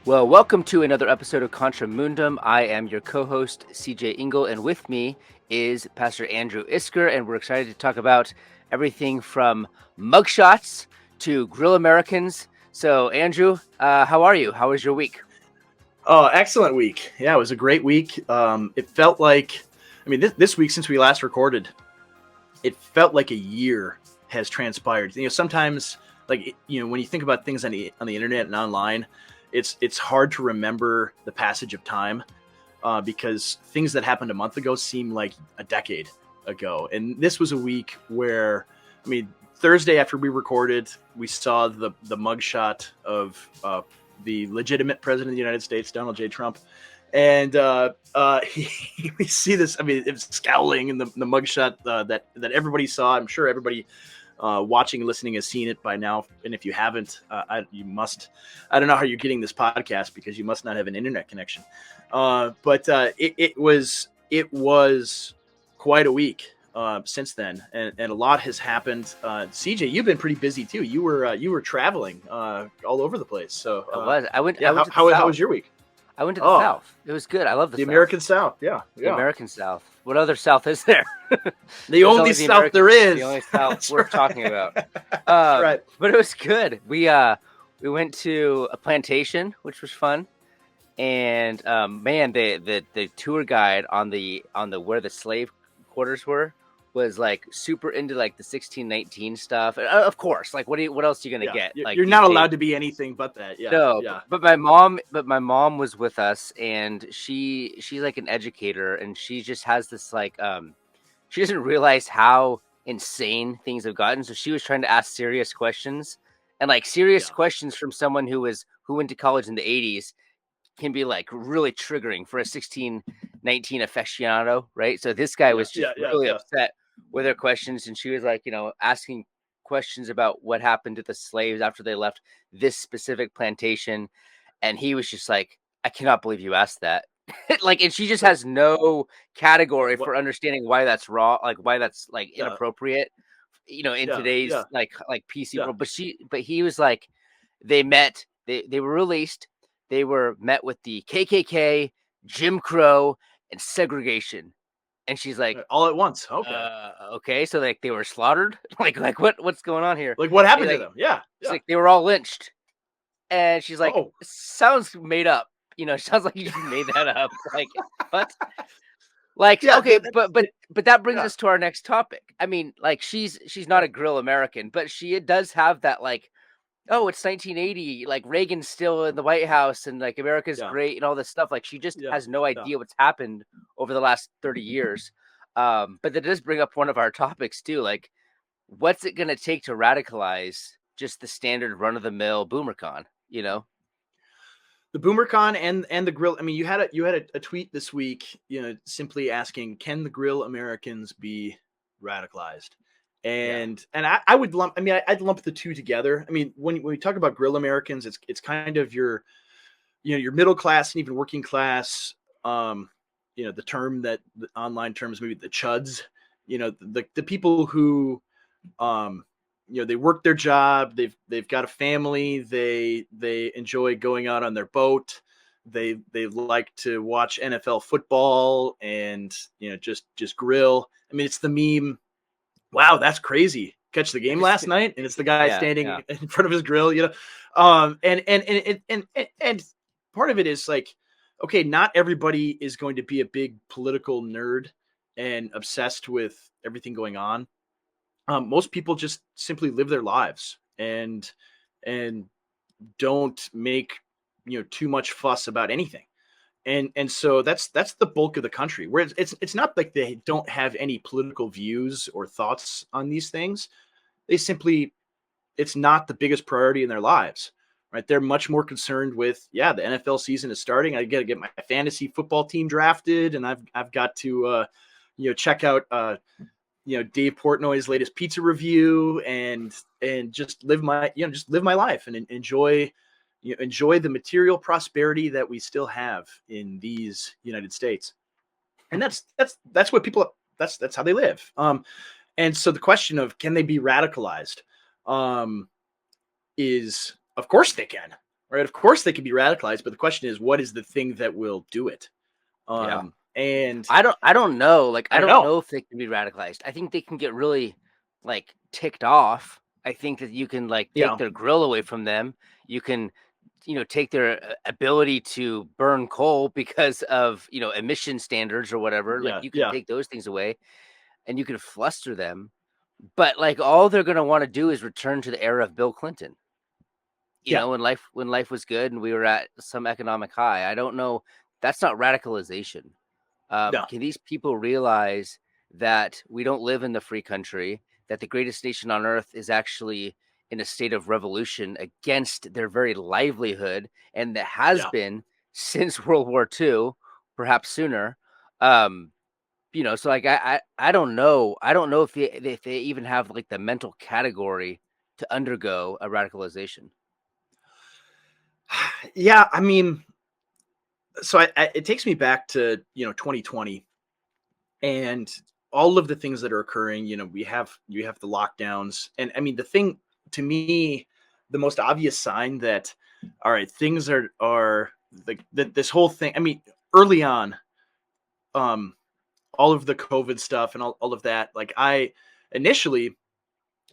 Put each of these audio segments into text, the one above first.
Well, welcome to another episode of Contra Mundum. I am your co-host, CJ Ingle, and with me is Pastor Andrew Isker, and we're excited to talk about everything from mugshots to grill Americans. So, Andrew, how are you? How was your week? Oh, excellent week. Yeah, it was a great week. It felt like, this week since we last recorded, it felt like a year has transpired. Sometimes, when you think about things on the internet and online, it's hard to remember the passage of time because things that happened a month ago seem like a decade ago. And this was a week where, Thursday after we recorded, we saw the mugshot of the legitimate president of the United States, Donald J. Trump. And we see this, it was scowling in the mugshot that everybody saw. I'm sure everybody watching and listening has seen it by now. And if you haven't, you must. I don't know how you're getting this podcast because you must not have an internet connection. But it was quite a week since then. And a lot has happened. CJ, you've been pretty busy too. You were traveling all over the place. So I went. Yeah, how was your week? I went to the South. It was good. I love the South. American South. Yeah. The American South. What other South is there? The only South there is. The only South we're talking about. That's right. But it was good. We went to a plantation, which was fun. And man, the tour guide on the where the slave quarters were was like super into like the 1619 stuff. And, of course, like what else are you gonna get? Like you're not allowed to be anything but that. Yeah. No. Yeah. But my mom was with us, and she's like an educator, and she just has this like she doesn't realize how insane things have gotten. So she was trying to ask serious questions, and like serious questions from someone who went to college in the 80s can be like really triggering for a 1619 aficionado, right? So this guy was just really upset with her questions, and she was like, asking questions about what happened to the slaves after they left this specific plantation, and he was just like, I cannot believe you asked that. Like, and she just has no category for understanding why that's wrong, like why that's like inappropriate, in today's like PC world. But he was like, they were released. They were met with the KKK, Jim Crow, and segregation. And she's like, all at once. Okay. Okay. So like they were slaughtered. like what's going on here? Like what happened to them? Yeah. It's like they were all lynched. And she's like, sounds made up. Sounds like you just made that up. Like what? Like okay, but that brings us to our next topic. I mean, like she's not a grill American, but she does have that like, oh, it's 1980, like Reagan's still in the White House and like America's great and all this stuff. Like she just has no idea what's happened over the last 30 years. But that does bring up one of our topics too. Like, what's it going to take to radicalize just the standard run of the mill BoomerCon, The BoomerCon and the grill. I mean, you had a tweet this week, simply asking, can the grill Americans be radicalized? And I would lump. I'd lump the two together. I mean, when we talk about grill Americans, it's kind of your middle class and even working class. The term that the online terms, maybe the chuds. The people who, they work their job. They've got a family. They enjoy going out on their boat. They like to watch NFL football and just grill. I mean, it's the meme. Wow, that's crazy. Catch the game last night, and it's the guy standing in front of his grill, and part of it is like, okay, not everybody is going to be a big political nerd and obsessed with everything going on. Most people just simply live their lives and don't make too much fuss about anything. And so that's the bulk of the country, where it's not like they don't have any political views or thoughts on these things. They simply, it's not the biggest priority in their lives. right? They're much more concerned with, the NFL season is starting. I got to get my fantasy football team drafted, and I've got to, check out, Dave Portnoy's latest pizza review, and just live my life and enjoy the material prosperity that we still have in these United States. And that's what people, that's how they live. And so the question of, can they be radicalized, is, of course they can, right? Of course they can be radicalized, but the question is, what is the thing that will do it? And I don't know. Like, I don't don't know. know if they can be radicalized. I think they can get really like ticked off. I think that you can like take their grill away from them. You can, take their ability to burn coal because of, emission standards or whatever. Like, you can take those things away and you can fluster them. But like, all they're going to want to do is return to the era of Bill Clinton. When life was good and we were at some economic high. I don't know. That's not radicalization. Can these people realize that we don't live in the free country, that the greatest nation on earth is actually in a state of revolution against their very livelihood, and that has been since World War II, perhaps sooner? So like I don't know. I don't know if they even have like the mental category to undergo a radicalization. Yeah, I mean, so it takes me back to 2020 and all of the things that are occurring. You have the lockdowns, and I mean, the thing to me, the most obvious sign that, all right, things are like this whole thing. I mean, early on, all of the COVID stuff and all of that, like initially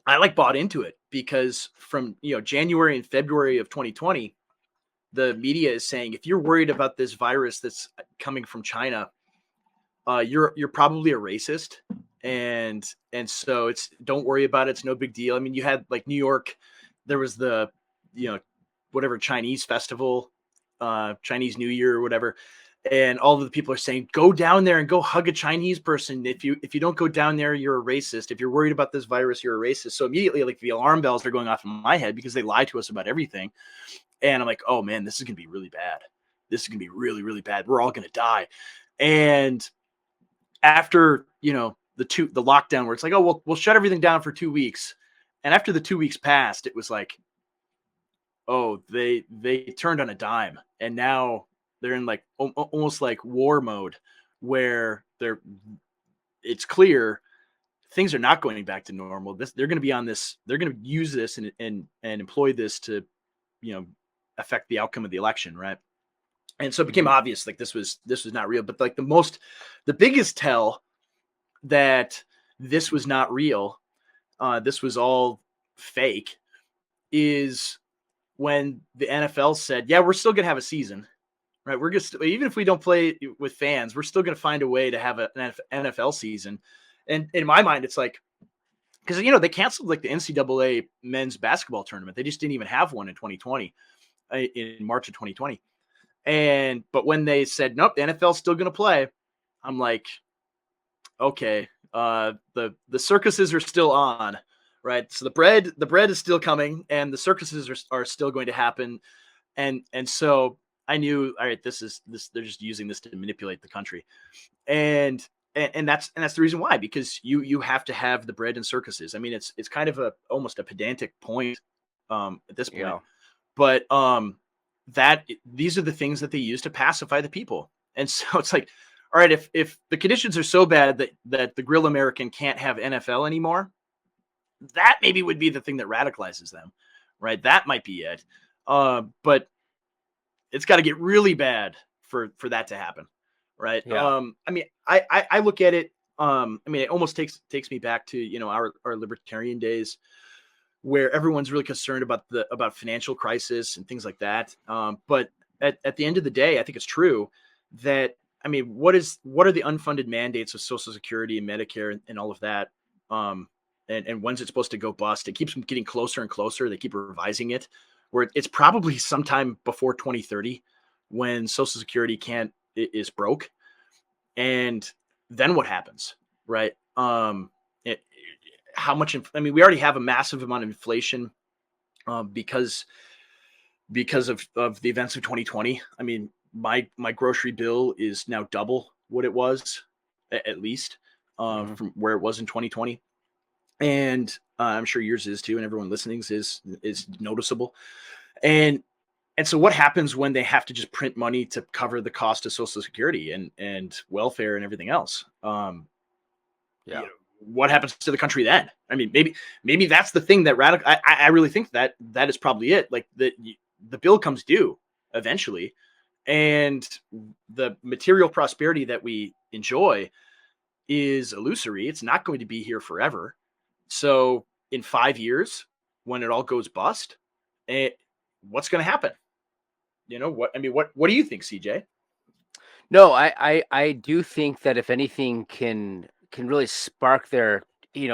I like bought into it, because from January and February of 2020, the media is saying, if you're worried about this virus that's coming from China, you're probably a racist, and so don't worry about it. It's no big deal. I mean, you had like New York, there was the whatever Chinese festival, Chinese New Year or whatever, and all of the people are saying, go down there and go hug a Chinese person. If you don't go down there, you're a racist. If you're worried about this virus, you're a racist. So immediately, like, the alarm bells are going off in my head, because they lie to us about everything. And I'm like, oh man, this is going to be really bad. This is going to be really, really bad. We're all going to die. And after, the lockdown, where it's like, oh, we'll shut everything down for 2 weeks. And after the 2 weeks passed, it was like, oh, they turned on a dime. And now they're in like almost like war mode, where it's clear things are not going back to normal. They're going to be on this. They're going to use this and employ this to, affect the outcome of the election, right? And so it became obvious, like, this was not real. But like the biggest tell that this was not real, this was all fake, is when the NFL said, yeah, we're still going to have a season, right? We're just, even if we don't play with fans, we're still going to find a way to have an NFL season. And in my mind, it's like, because, they canceled like the NCAA men's basketball tournament. They just didn't even have one in 2020, in March of 2020. But when they said, nope, the NFL's still going to play, I'm like, okay, the circuses are still on, right? So the bread is still coming, and the circuses are still going to happen. And so I knew, all right, this they're just using this to manipulate the country. And that's the reason why, because you have to have the bread and circuses. I mean, it's kind of almost a pedantic point at this point. But these are the things that they use to pacify the people. And so it's like, all right, if the conditions are so bad that the Grill American can't have NFL anymore, that maybe would be the thing that radicalizes them, right? That might be it. But it's got to get really bad for that to happen, right? Yeah. I mean, I look at it. I mean, it almost takes me back to our libertarian days, where everyone's really concerned about financial crisis and things like that. But at the end of the day, I think it's true that, I mean, what are the unfunded mandates of Social Security and Medicare and all of that? And when's it supposed to go bust? It keeps getting closer and closer. They keep revising it, where it's probably sometime before 2030 when Social Security is broke. And then what happens, right? How much? I mean, we already have a massive amount of inflation, because because of the events of 2020. I mean, my grocery bill is now double what it was, at least, Mhm. from where it was in 2020. And I'm sure yours is too, and everyone listening is noticeable. And so what happens when they have to just print money to cover the cost of Social Security and welfare and everything else? You Yeah. know, what happens to the country then? I mean, maybe that's the thing that radical. I really think that is probably it. Like the bill comes due eventually, and the material prosperity that we enjoy is illusory. It's not going to be here forever. So in 5 years, when it all goes bust, eh, what's going to happen? You know what? I mean, what do you think, CJ? No, I do think that if anything can really spark their,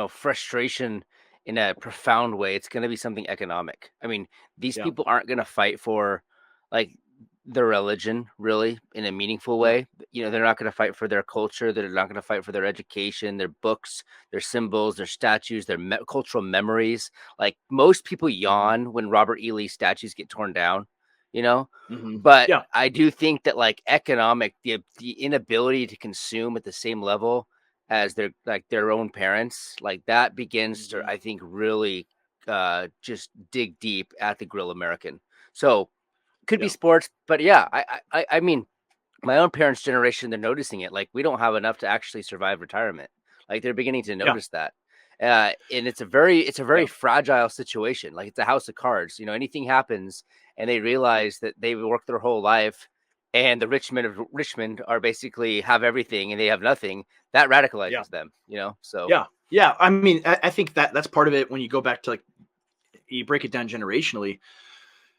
frustration in a profound way, it's going to be something economic. I mean, these Yeah. people aren't going to fight for like their religion really in a meaningful No. way. They're not going to fight for their culture. They're not going to fight for their education, their books, their symbols, their statues, their cultural memories. Like most people Mm-hmm. yawn when Robert E. Lee statues get torn down, you know? Mm-hmm. But Yeah. I do think that like the inability to consume at the same level as their own parents, like that begins to, Mm-hmm. I think, really just dig deep at the grill American. So could be Yeah. sports, but yeah, I mean, my own parents' generation, they're noticing it. Like we don't have enough to actually survive retirement. Like they're beginning to Yeah. notice that. And it's a very Yeah. fragile situation. Like it's a house of cards. Anything happens, and they realize that they worked their whole life, and the rich men of Richmond are basically have everything and they have nothing. That Yeah. radicalizes them. So Yeah. Yeah. I mean, I think that's part of it when you go back to like you break it down generationally.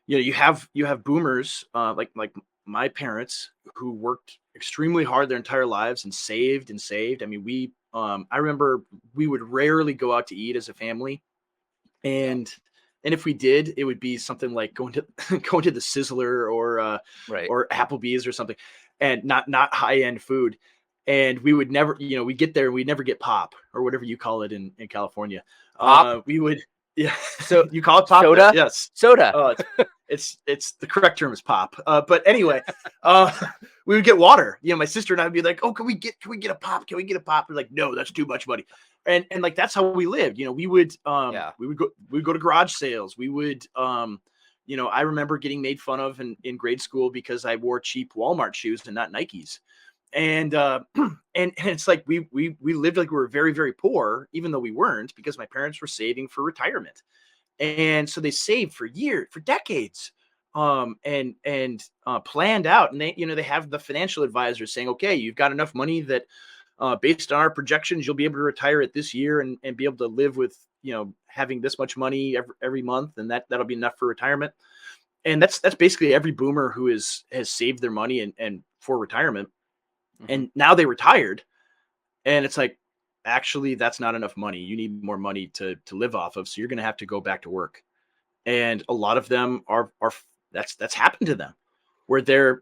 You have boomers like my parents who worked extremely hard their entire lives and saved and saved. I mean, I remember we would rarely go out to eat as a family, yeah, and if we did, it would be something like going to going to the Sizzler right. or Applebee's or something, and not high end food. And we would never, we get there and we'd never get pop or whatever you call it in California. Pop, We would, yeah, so you call it pop there? soda, Yes. soda. Uh, it's the correct term is pop. But anyway, uh, we would get water. My sister and I would be like, "Oh, can we get a pop? Can we get a pop?" We're like, "No, that's too much money." And like that's how we lived. Yeah, We would go to garage sales. I remember getting made fun of in grade school because I wore cheap Walmart shoes and not Nikes. And and it's like we lived like we were very, very poor, even though we weren't, because my parents were saving for retirement. And so they saved for years, for decades, and planned out. And they have the financial advisors saying, okay, you've got enough money that based on our projections, you'll be able to retire at this year and be able to live with having this much money every month, and that'll be enough for retirement. And that's basically every boomer who has saved their money and for retirement. hmm And now they retired, and it's like, actually, that's not enough money. You need more money to live off of, so you're going to have to go back to work. And a lot of them are that's happened to them, where they're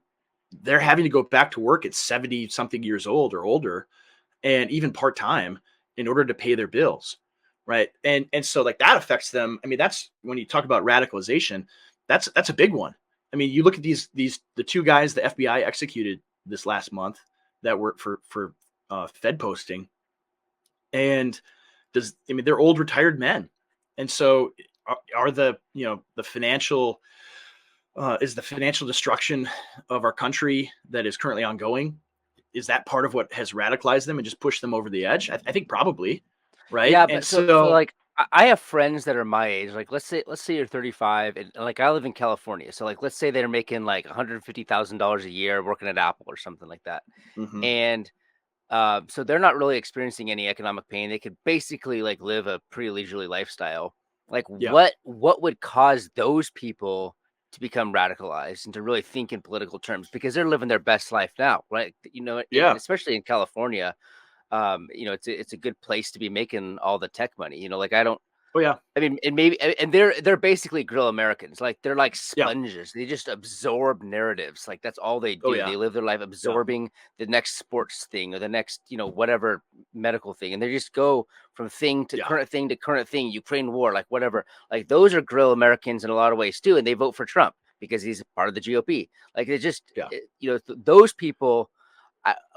having to go back to work at 70 something years old or older, and even part-time, in order to pay their bills, right? And so like that affects them. I mean, that's when you talk about radicalization, that's a big one. I mean, you look at the two guys the FBI executed this last month that were for Fed posting. And they're old retired men. And so are the financial is the financial destruction of our country that is currently ongoing, is that part of what has radicalized them and just pushed them over the edge? I think probably, right? Yeah, And but so so like I have friends that are my age. Like let's say you're 35 and like I live in California. So like let's say they're making like $150,000 a year working at Apple or something like that. mhm, And so they're not really experiencing any economic pain. They could basically like live a pretty leisurely lifestyle. Like yeah, what would cause those people to become radicalized and to really think in political terms because they're living their best life now, right? yeah, Especially in California, it's a good place to be making all the tech money. Like oh yeah, I mean, and maybe, and they're basically grill Americans. Like they're like yeah, sponges. They just absorb narratives. Like that's all they oh do. yeah, They live their life yeah, absorbing the next sports thing or the next, whatever medical thing, and they just go from thing to yeah, current thing to current thing. Ukraine war, like whatever. Like those are grill Americans in a lot of ways too, and they vote for Trump because he's part of the GOP. Like it just, Yeah. those people,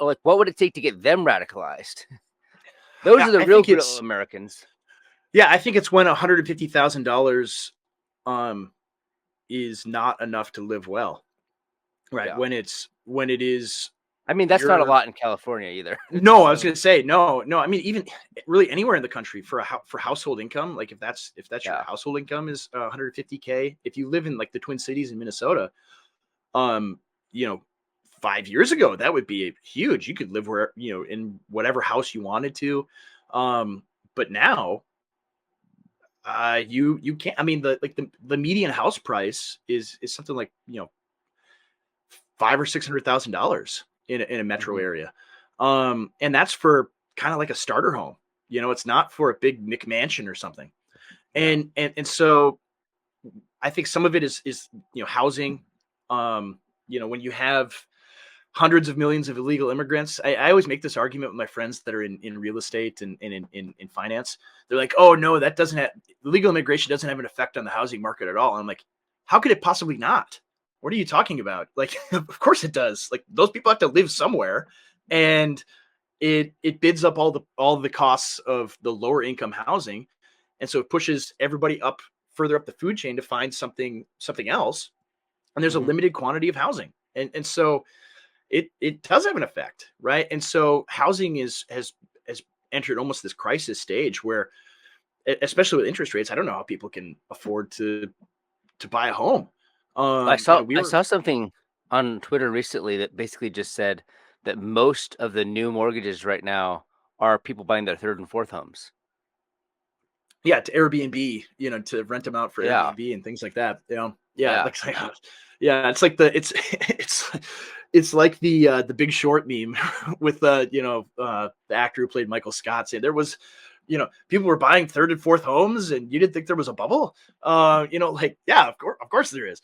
like, what would it take to get them radicalized? Those are the I real think good it's Americans. yeah, I think it's when $150,000 is not enough to live well. Right. Yeah. When it is I mean, that's not a you're lot in California either. no, I was So, going to say no. I mean, even really anywhere in the country for household income, like if that's your yeah. household income is 150K, if you live in like the Twin Cities in Minnesota, um, you know, 5 years ago that would be huge. You could live where in whatever house you wanted to, but now, you can't. I mean, the median house price is something like $500,000 or $600,000 in a metro Mhm. area. And that's for kind of like a starter home. It's not for a big McMansion or something. Yeah. And so I think some of it is housing. When you have hundreds of millions of illegal immigrants, I always make this argument with my friends that are in real estate and in finance. They're like, oh no, that doesn't have illegal immigration doesn't have an effect on the housing market at all. And I'm like, how could it possibly not? What are you talking about? Like, of course it does. Like those people have to live somewhere, and it bids up all the costs of the lower income housing, and so it pushes everybody up further up the food chain to find something else. And there's a Mhm. limited quantity of housing, and so it does have an effect, right? And so housing has entered almost this crisis stage where, especially with interest rates, I don't know how people can afford to buy a home. I saw We I were saw something on Twitter recently that basically just said that most of the new mortgages right now are people buying their third and fourth homes. yeah, to Airbnb, to rent them out for Yeah. Airbnb and things like that. Yeah, Yeah. like yeah, it's like it's like the Big Short meme with the actor who played Michael Scott saying there was, people were buying third and fourth homes and you didn't think there was a bubble. Like yeah, of course there is.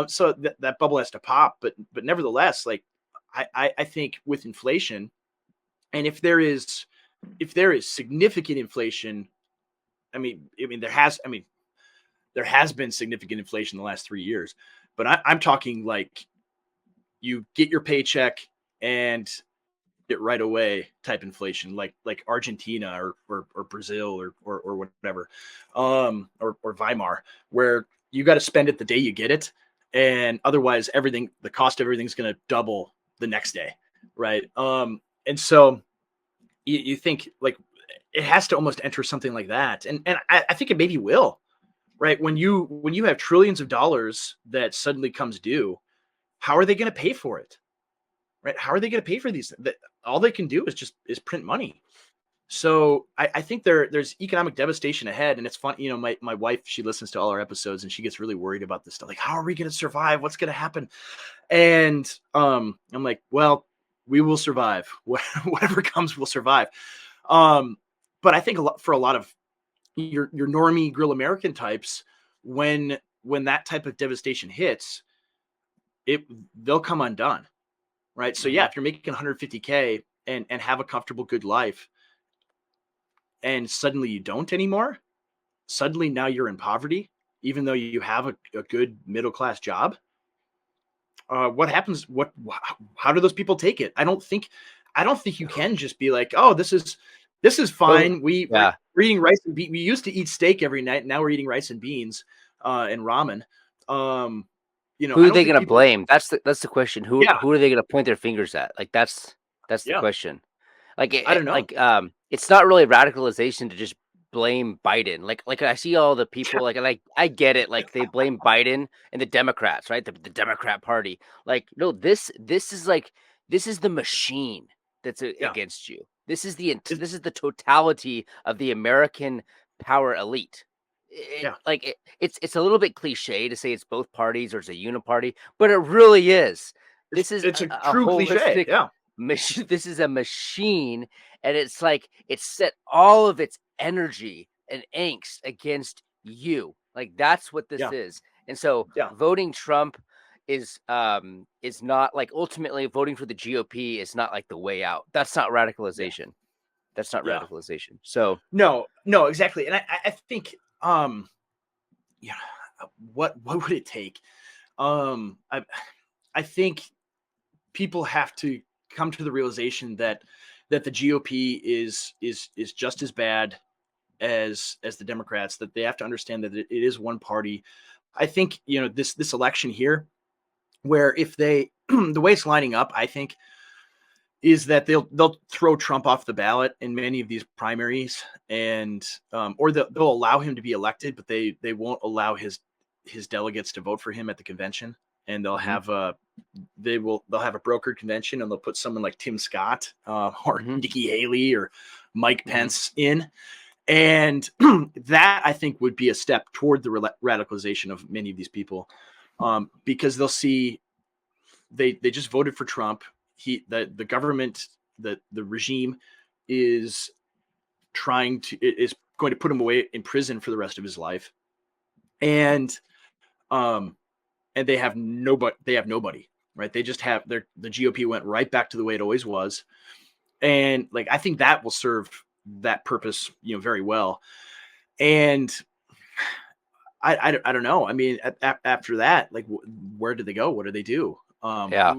So that bubble has to pop, but nevertheless, like I think with inflation, and if there is significant inflation, there has been significant inflation in the last 3 years, but I'm talking like you get your paycheck and it right away type inflation, like Argentina or Brazil or whatever, or Weimar, where you got to spend it the day you get it, and otherwise the cost of everything's going to double the next day, right? And so you think like it has to almost enter something like that, and I think it maybe will, right? When you have trillions of dollars that suddenly comes due, how are they going to pay for it, right? How are they going to pay for these? That all they can do is print money. So I think there's economic devastation ahead, and it's fun. My wife, she listens to all our episodes, and she gets really worried about this stuff. Like, how are we going to survive? What's going to happen? And I'm like, well, we will survive. Whatever comes, we'll survive. Um, but I think for a lot of your normie grill American types, when that type of devastation hits, they'll come undone, right? So yeah, Mhm. if you're making 150K and have a comfortable, good life, and suddenly you don't anymore, suddenly now you're in poverty, even though you have a good middle class job. What happens? How do those people take it? I don't think you can just be like, oh, this is Well, fine. We're yeah. eating rice and beans. We used to eat steak every night. Now we're eating rice and beans and ramen. Um, Who I are don't they think gonna people. blame? That's the question. Who Yeah, who are they gonna point their fingers at? Like that's the yeah. question. Like I don't know. it's not really radicalization to just blame Biden. Like I see all the people like, and I get it. Like they blame Biden and the Democrats, right? The Democrat Party. Like no, this is the machine that's Yeah, against you. This is the it, this is the totality of the American power elite. yeah. It's a little bit cliche to say it's both parties or it's a uniparty, but it really is. This is It's a a true cliche. holistic Yeah, machine. This is a machine, and it's like it's set all of its energy and angst against you. Like that's what this yeah, is. And so yeah, voting Trump is not like ultimately voting for the GOP is not like the way out. That's not yeah, radicalization. That's not yeah. radicalization. So No, exactly. And I think, yeah, what would it take? I think people have to come to the realization that the GOP is just as bad as the Democrats, that they have to understand that it is one party. I think, this election here, where if they the way it's lining up, I think, is that they'll throw Trump off the ballot in many of these primaries, and or they'll allow him to be elected, but they won't allow his delegates to vote for him at the convention, and they'll have they'll have a brokered convention, and they'll put someone like Tim Scott or Nikki Haley or Mike Pence in. And that, I think, would be a step toward the radicalization of many of these people, because they'll see they just voted for Trump. The government, the regime is going to put him away in prison for the rest of his life, and they have nobody, right? They just have the GOP went right back to the way it always was, and I think that will serve that purpose, very well. And I don't know. I mean, after that, where do they go? What do they do? Yeah.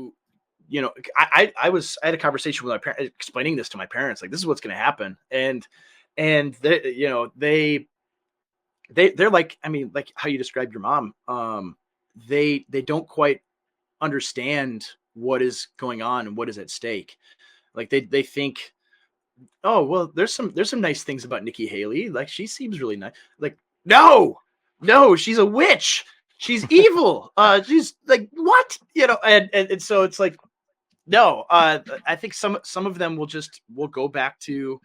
I had a conversation with my parents, explaining this to my parents, this is what's going to happen. And they're like, I mean, like how you described your mom, they don't quite understand what is going on and what is at stake. They think, oh, well, there's some nice things about Nikki Haley. She seems really nice. No, she's a witch. She's evil. She's what? And so it's no, I think some of them will go back to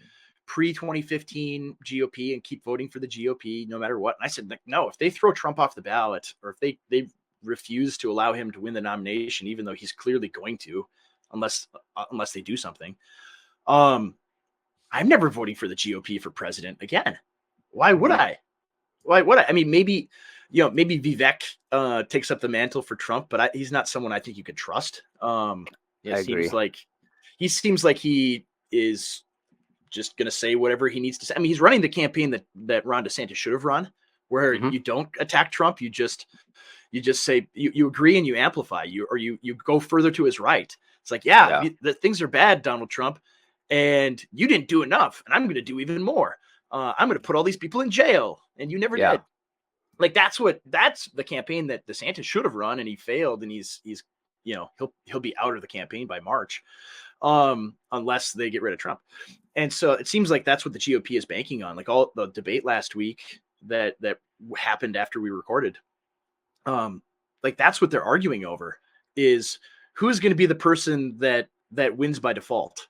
pre-2015 GOP and keep voting for the GOP no matter what. And I said, no, if they throw Trump off the ballot, or if they refuse to allow him to win the nomination, even though he's clearly going to, unless they do something, I'm never voting for the GOP for president again. Why would I? I mean, maybe Vivek takes up the mantle for Trump, but he's not someone I think you could trust. I agree. He seems like he is just going to say whatever he needs to say. I mean, he's running the campaign that Ron DeSantis should have run, where you don't attack Trump. You just say you agree and you amplify, you go further to his right. It's the things are bad, Donald Trump, and you didn't do enough, and I'm going to do even more. I'm going to put all these people in jail, and you never did. That's the campaign that DeSantis should have run, and he failed, and he's he'll be out of the campaign by March, unless they get rid of Trump. And so it seems like that's what the GOP is banking on. All the debate last week that happened after we recorded, that's what they're arguing over, is who's going to be the person that wins by default.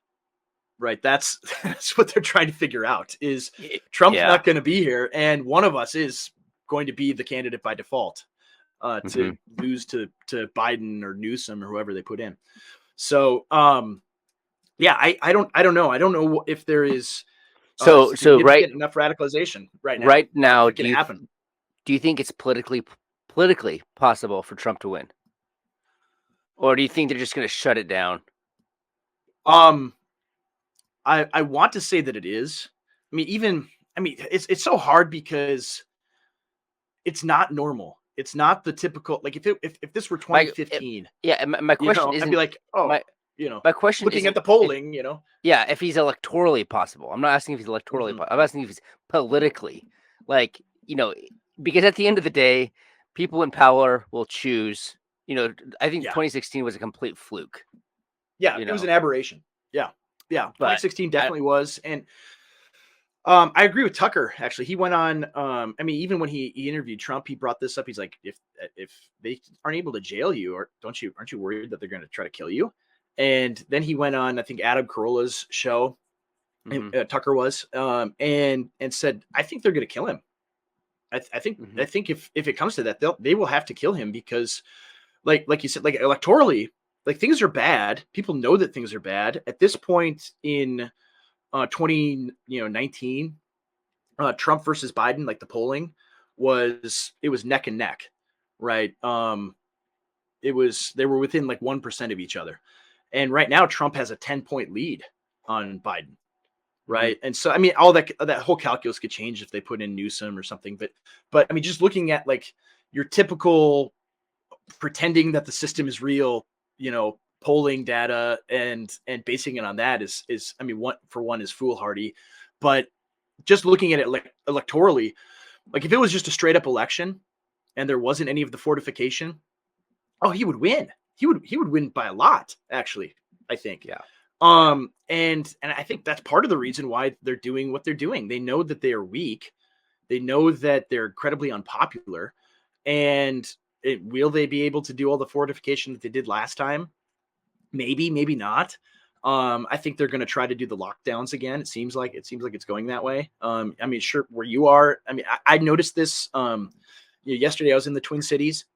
Right. That's what they're trying to figure out, is Trump's not going to be here, and one of us is going to be the candidate by default, to lose to Biden or Newsom or whoever they put in. So, I don't know. I don't know if there is so right enough radicalization right now. Right now, do you think it's politically possible for Trump to win, or do you think they're just going to shut it down? I want to say that it is. I mean, it's so hard because it's not normal. It's not the typical, if this were 2015. My question is, I'd be like, my question looking at the polling, if he's electorally possible. I'm not asking if he's electorally I'm asking if he's politically, because at the end of the day, people in power will choose. I think 2016 was a complete fluke. Yeah, it was an aberration. Yeah, 2016 definitely was. And I agree with Tucker, actually. He went on, even when he interviewed Trump, he brought this up. He's like, if they aren't able to jail you, aren't you worried that they're going to try to kill you? And then he went on, I think, Adam Carolla's show, Tucker was, and said, I think they're going to kill him. I think if it comes to that, they will have to kill him, because like you said, electorally, things are bad. People know that things are bad at this point in 2019. Trump versus Biden, the polling was neck and neck, right? They were within 1% of each other, and right now Trump has a 10-point lead on Biden, right? And so all that whole calculus could change if they put in Newsom or something, but just looking at your typical pretending that the system is real, polling data and basing it on that is I mean, one is foolhardy, but just looking at it like electorally, like if it was just a straight up election and there wasn't any of the fortification, oh, he would win. He would win by a lot, actually, I think. Yeah. And I think that's part of the reason why they're doing what they're doing. They know that they are weak. They know that they're incredibly unpopular. And will they be able to do all the fortification that they did last time? Maybe, maybe not. I think they're going to try to do the lockdowns again. It seems like it's going that way. I mean, sure, where you are. I mean, I noticed this. Yesterday I was in the Twin Cities,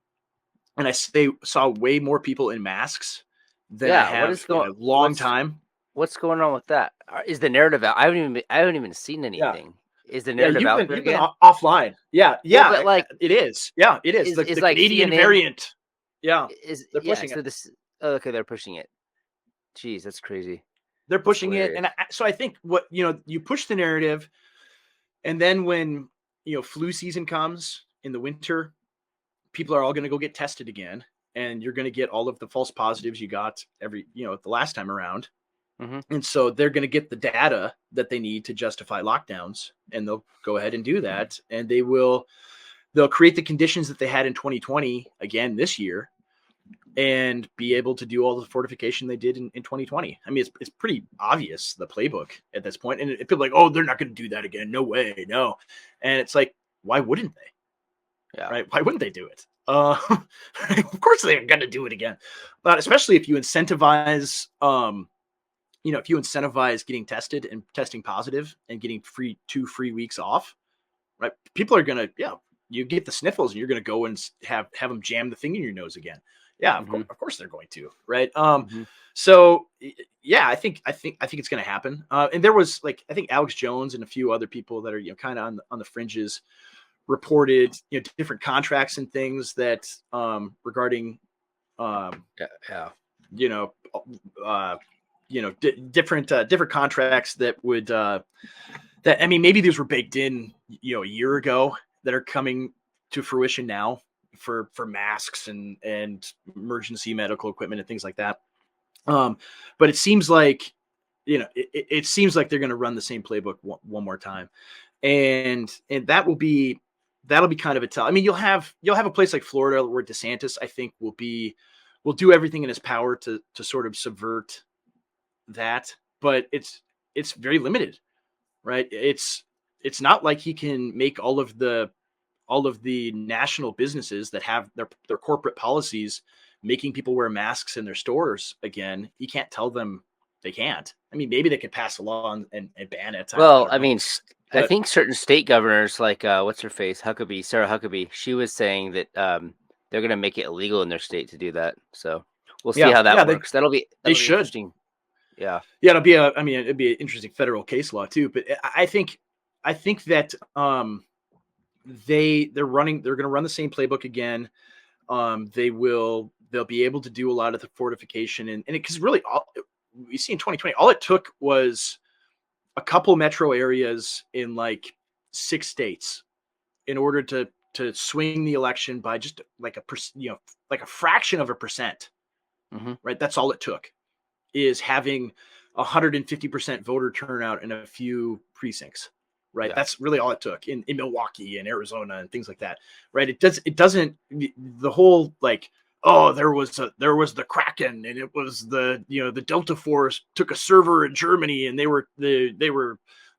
and I saw way more people in masks than I have in a long time. What's going on with that? Is the narrative out? I haven't even seen anything. Yeah. Is the narrative out there you've been again? Offline. Yeah, well, but like it is. Yeah, it is. The like Canadian CNN variant. Yeah, they're pushing it. Okay, they're pushing it. Jeez, that's crazy. They're pushing it, and so I think you push the narrative, and then when flu season comes in the winter, people are all going to go get tested again, and you're going to get all of the false positives you got the last time around. Mm-hmm. And so they're going to get the data that they need to justify lockdowns, and they'll go ahead and do that. And they'll create the conditions that they had in 2020 again this year, and be able to do all the fortification they did in 2020. I mean, it's pretty obvious, the playbook at this point. And people are like, oh, they're not going to do that again. No way. No. And it's like, why wouldn't they? Yeah. Right. Why wouldn't they do it? Of course they're going to do it again. But especially if you incentivize, if you incentivize getting tested and testing positive and getting 2 free weeks off, right? People are going to, you get the sniffles and you're going to go and have them jam the thing in your nose again. Yeah, of course they're going to, right? So yeah, I think it's going to happen. And there was I think Alex Jones and a few other people that are kind of on the fringes reported different contracts and things that regarding different contracts that would that I mean, maybe these were baked in a year ago that are coming to fruition now for masks and emergency medical equipment and things like that. But it seems like it seems like they're going to run the same playbook one more time, and that'll be kind of a tell. I mean, you'll have a place like Florida where DeSantis, I think, will do everything in his power to sort of subvert that, but it's very limited, right? It's not like he can make all of the national businesses that have their corporate policies making people wear masks in their stores again. He can't tell them they can't. I mean, maybe they could pass a law and ban it. Well, I mean, I think certain state governors, like what's her face, Sarah Huckabee, she was saying that they're going to make it illegal in their state to do that. So we'll see how that works. That'll be interesting. Yeah, it'd be an interesting federal case law too. But I think that they're going to run the same playbook again. They'll be able to do a lot of the fortification and because really all we see in 2020, all it took was a couple metro areas in 6 states in order to swing the election by just a fraction of a percent. Right. That's all it took, is having 150% voter turnout in a few precincts. Right. Yeah. That's really all it took in Milwaukee and Arizona and things like that. Right. It doesn't the whole there was the Kraken and it was the Delta Force took a server in Germany and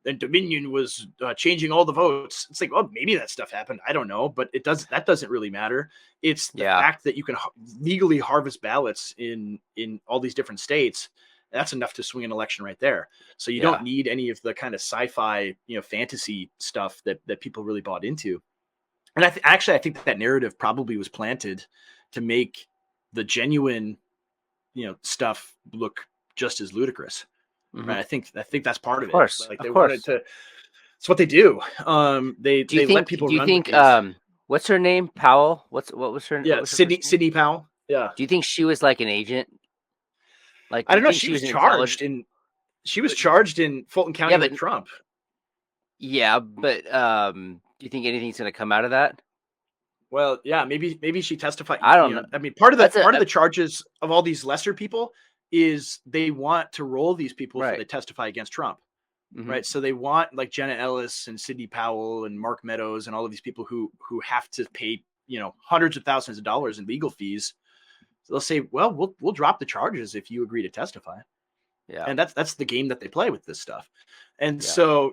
and Dominion was changing all the votes. It's like, well, maybe that stuff happened. I don't know, but that doesn't really matter. It's the fact that you can legally harvest ballots in all these different states. That's enough to swing an election right there. So you don't need any of the kind of sci-fi, fantasy stuff that people really bought into. And I think that narrative probably was planted to make the genuine, stuff look just as ludicrous. Right? I think that's part of it. They wanted to. It's what they do. They let people. Do you think? What's her name? Powell. What was her? Yeah, Sidney Powell. Yeah. Do you think she was like an agent? I don't know. She was charged in Fulton County with Trump. Yeah, but do you think anything's going to come out of that? Well, yeah, maybe she testified. I don't know. I mean, part of That's the charges of all these lesser people is they want to roll these people for right. they testify against Trump, Mm-hmm. right? So they want like Jenna Ellis and Sidney Powell and Mark Meadows and all of these people who have to pay hundreds of thousands of dollars in legal fees. So they'll say, well, we'll drop the charges if you agree to testify. Yeah. And that's the game that they play with this stuff. And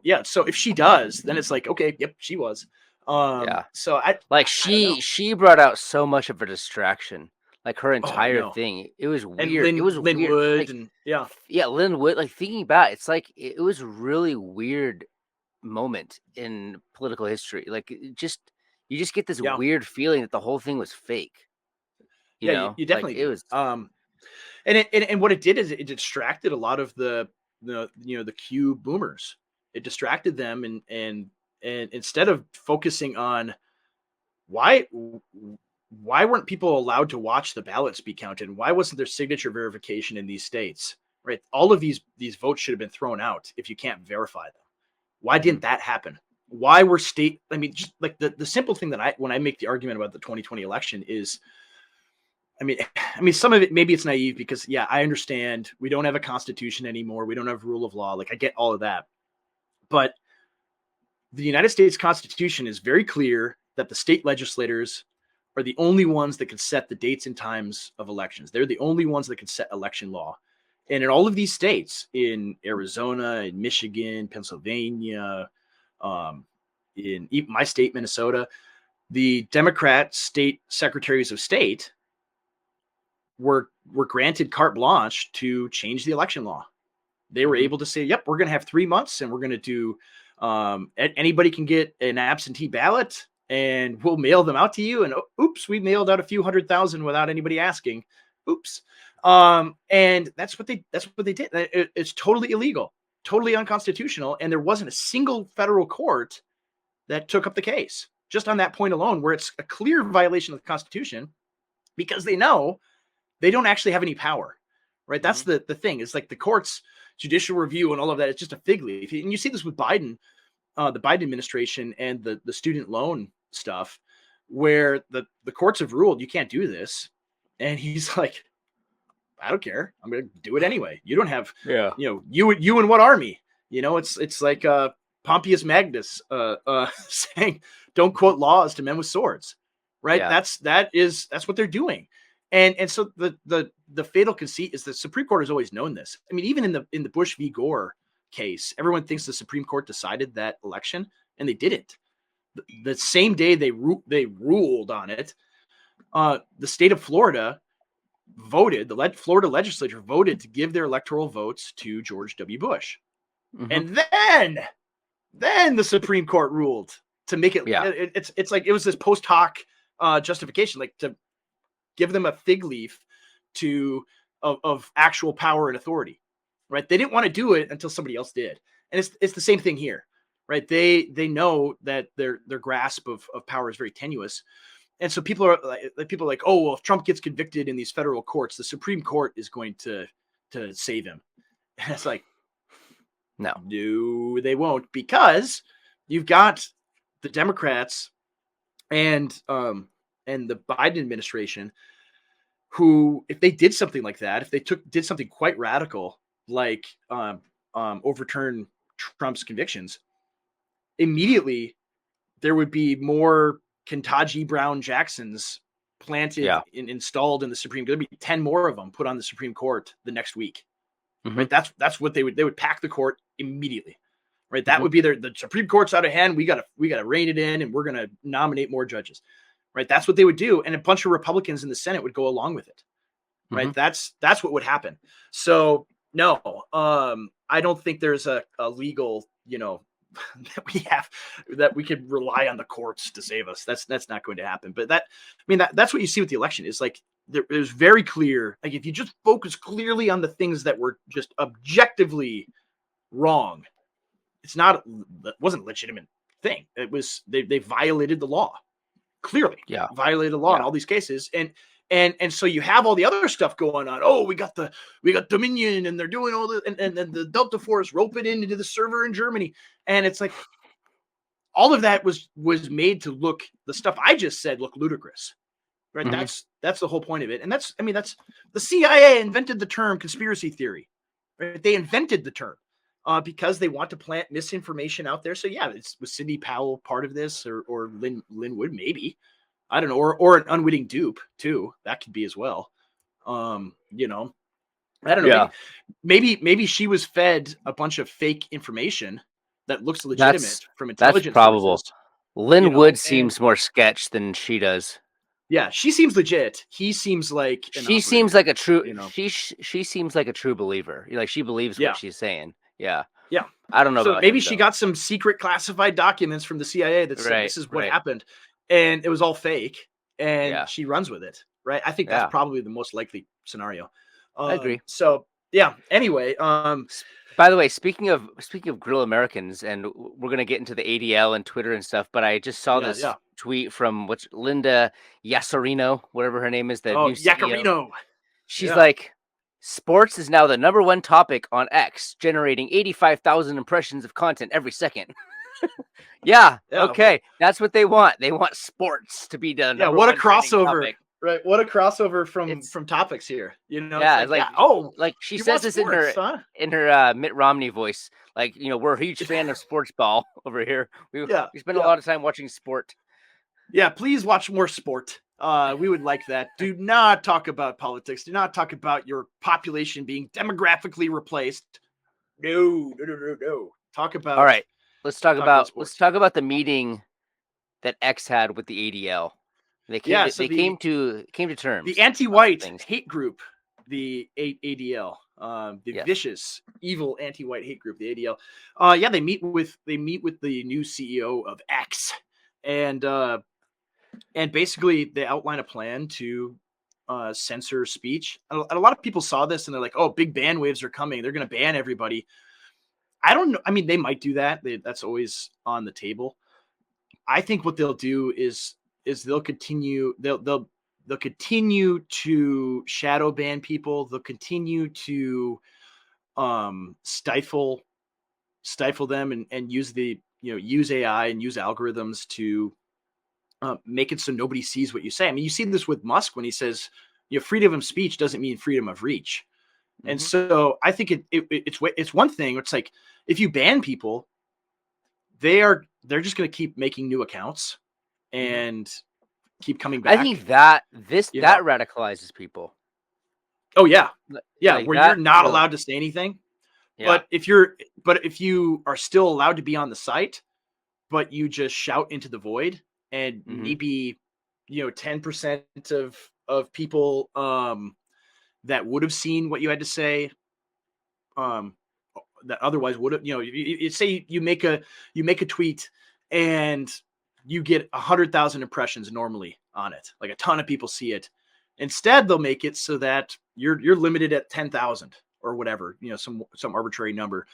Yeah. so if she does, then it's like, okay, yep, she was. Yeah. So Like I don't know. she brought out so much of a distraction. Like her Oh, I entire know. thing. It was And weird. It was Lynn weird. Wood Like and yeah. yeah, Lynn Wood, like thinking back, it's like it was a really weird moment in political history. Like you just get this Yeah. weird feeling that the whole thing was fake. You Yeah, know? you Like definitely it do. was And what it did is it distracted a lot of the Q boomers. It distracted them and instead of focusing on why weren't people allowed to watch the ballots be counted? Why wasn't there signature verification in these states? Right? All of these votes should have been thrown out if you can't verify them. Why didn't that happen? Why were I mean, just like the simple thing that when I make the argument about the 2020 election is, I mean, some of it, maybe it's naive because yeah, I understand we don't have a constitution anymore. We don't have rule of law. Like I get all of that, but the United States Constitution is very clear that the state legislators are the only ones that can set the dates and times of elections. They're the only ones that can set election law. And in all of these states, in Arizona, in Michigan, Pennsylvania, in my state, Minnesota, the Democrat state secretaries of state were granted carte blanche to change the election law. They were able to say, yep, we're going to have 3 months and we're going to do anybody can get an absentee ballot and we'll mail them out to you. And oops, we mailed out a few 100,000 without anybody asking. Oops. And that's what they did. It's totally illegal, totally unconstitutional. And there wasn't a single federal court that took up the case just on that point alone, where it's a clear violation of the Constitution because they know they don't actually have any power, right? That's the thing. It's like the courts, judicial review and all of that. It's just a fig leaf. And you see this with Biden, the Biden administration and the student loan stuff, where the courts have ruled you can't do this. And he's like, I don't care. I'm going to do it anyway. You don't have, you and what army? It's like Pompeius Magnus saying, don't quote laws to men with swords, right? yeah. That's what they're doing. And so the fatal conceit is the Supreme Court has always known this. I mean, even in the Bush v. Gore case, everyone thinks the Supreme Court decided that election, and they didn't. The same day they ruled on it, the state of Florida voted. The Florida legislature voted to give their electoral votes to George W. Bush, and then the Supreme Court ruled to make it. Yeah. It's like it was this post hoc justification, like to give them a fig leaf of actual power and authority, right? They didn't want to do it until somebody else did. And it's the same thing here, right? They know that their grasp of power is very tenuous. And so people are like, oh, well, if Trump gets convicted in these federal courts, the Supreme Court is going to save him. And it's like, no, they won't, because you've got the Democrats and the Biden administration, who, if they did something like that, if they did something quite radical, like overturn Trump's convictions, immediately there would be more Ketanji Brown Jacksons planted and installed in the Supreme Court. There'd be 10 more of them put on the Supreme Court the next week. Right? That's what they would pack the court immediately. Right? That would be the Supreme Court's out of hand. We gotta rein it in, and we're gonna nominate more judges. Right? That's what they would do, and a bunch of Republicans in the Senate would go along with it. Right? That's what would happen. So no, I don't think there's a legal, that we could rely on the courts to save us. That's not going to happen. But that's what you see with the election is like, it was very clear. Like if you just focus clearly on the things that were just objectively wrong, it wasn't a legitimate thing. It was, they violated the law, clearly violated the law in all these cases. And so you have all the other stuff going on. Oh, we got Dominion, and they're doing all the, and then the Delta Force rope it into the server in Germany. And it's like, all of that was made to look, the stuff I just said, look ludicrous, right? Mhm. That's the whole point of it. And that's the CIA invented the term conspiracy theory, right? They invented the term because they want to plant misinformation out there. So yeah, was Sidney Powell part of this, or Lynn Wood, maybe, I don't know, or an unwitting dupe too. That could be as well. You know, I don't know. Yeah. Maybe she was fed a bunch of fake information that looks legitimate from That's intelligence probable. sources, Lynn Wood and seems more sketch than she does. yeah, she seems legit. He seems like an She seems operator, like a true you know? she seems like a true believer. Like she believes what Yeah. she's saying. Yeah. Yeah. I don't know So about maybe him she though. got some secret classified documents from the CIA that said Right, this is what right. happened, and it was all fake, and Yeah. she runs with it, right? I think that's Yeah. probably the most likely scenario. I agree. So yeah. Anyway, By the way, speaking of Grill Americans, and we're gonna get into the ADL and Twitter and stuff, but I just saw this yeah. tweet from what's Linda Yasarino, whatever her name is, the Oh, new CEO. Yacarino. She's Yeah. like, sports is now the #1 topic on X, generating 85,000 impressions of content every second. Yeah, Yeah. okay, that's what they want. They want sports to be the Yeah. number What a one trending crossover, topic. right? What a crossover from It's topics here. You know, it's yeah, like, it's yeah. Oh, like she you says want this sports, huh? in her Mitt Romney voice. Like, we're a huge fan of sports ball over here. Yeah. We spend a Yeah. lot of time watching sport. Yeah, please watch more sport. We would like that. Do not talk about politics. Do not talk about your population being demographically replaced. No, no, no, no, no. Talk All about right, let's talk sports. about the meeting that X had with the ADL. Yeah, so They the came to terms on some anti-white things. hate group, the ADL, the Yes. vicious, evil anti-white hate group, the ADL. Yeah, they meet with the new CEO of X, and basically they outline a plan to censor speech. And a lot of people saw this and they're like, "Oh, big ban waves are coming. They're going to ban everybody." I don't know. I mean, they might do that. That's always on the table. I think what they'll do is they'll continue. They'll continue to shadow ban people. They'll continue to stifle them, and use use AI and use algorithms to make it so nobody sees what you say. I mean, you see this with Musk when he says, freedom of speech doesn't mean freedom of reach. And Mm-hmm. so I think it's one thing. It's like, if you ban people, they're just going to keep making new accounts Mm-hmm. and keep coming I think back. that radicalizes people. Oh yeah, yeah. Like Where you're that not really. allowed to say anything, Yeah. but if you are still allowed to be on the site, but you just shout into the void, and Mm-hmm. maybe 10% of people that would have seen what you had to say, um that otherwise would have, say you make a tweet and you get 100,000 impressions normally on it, like a ton of people see it. Instead, they'll make it so that you're limited at 10,000 or whatever, some arbitrary number,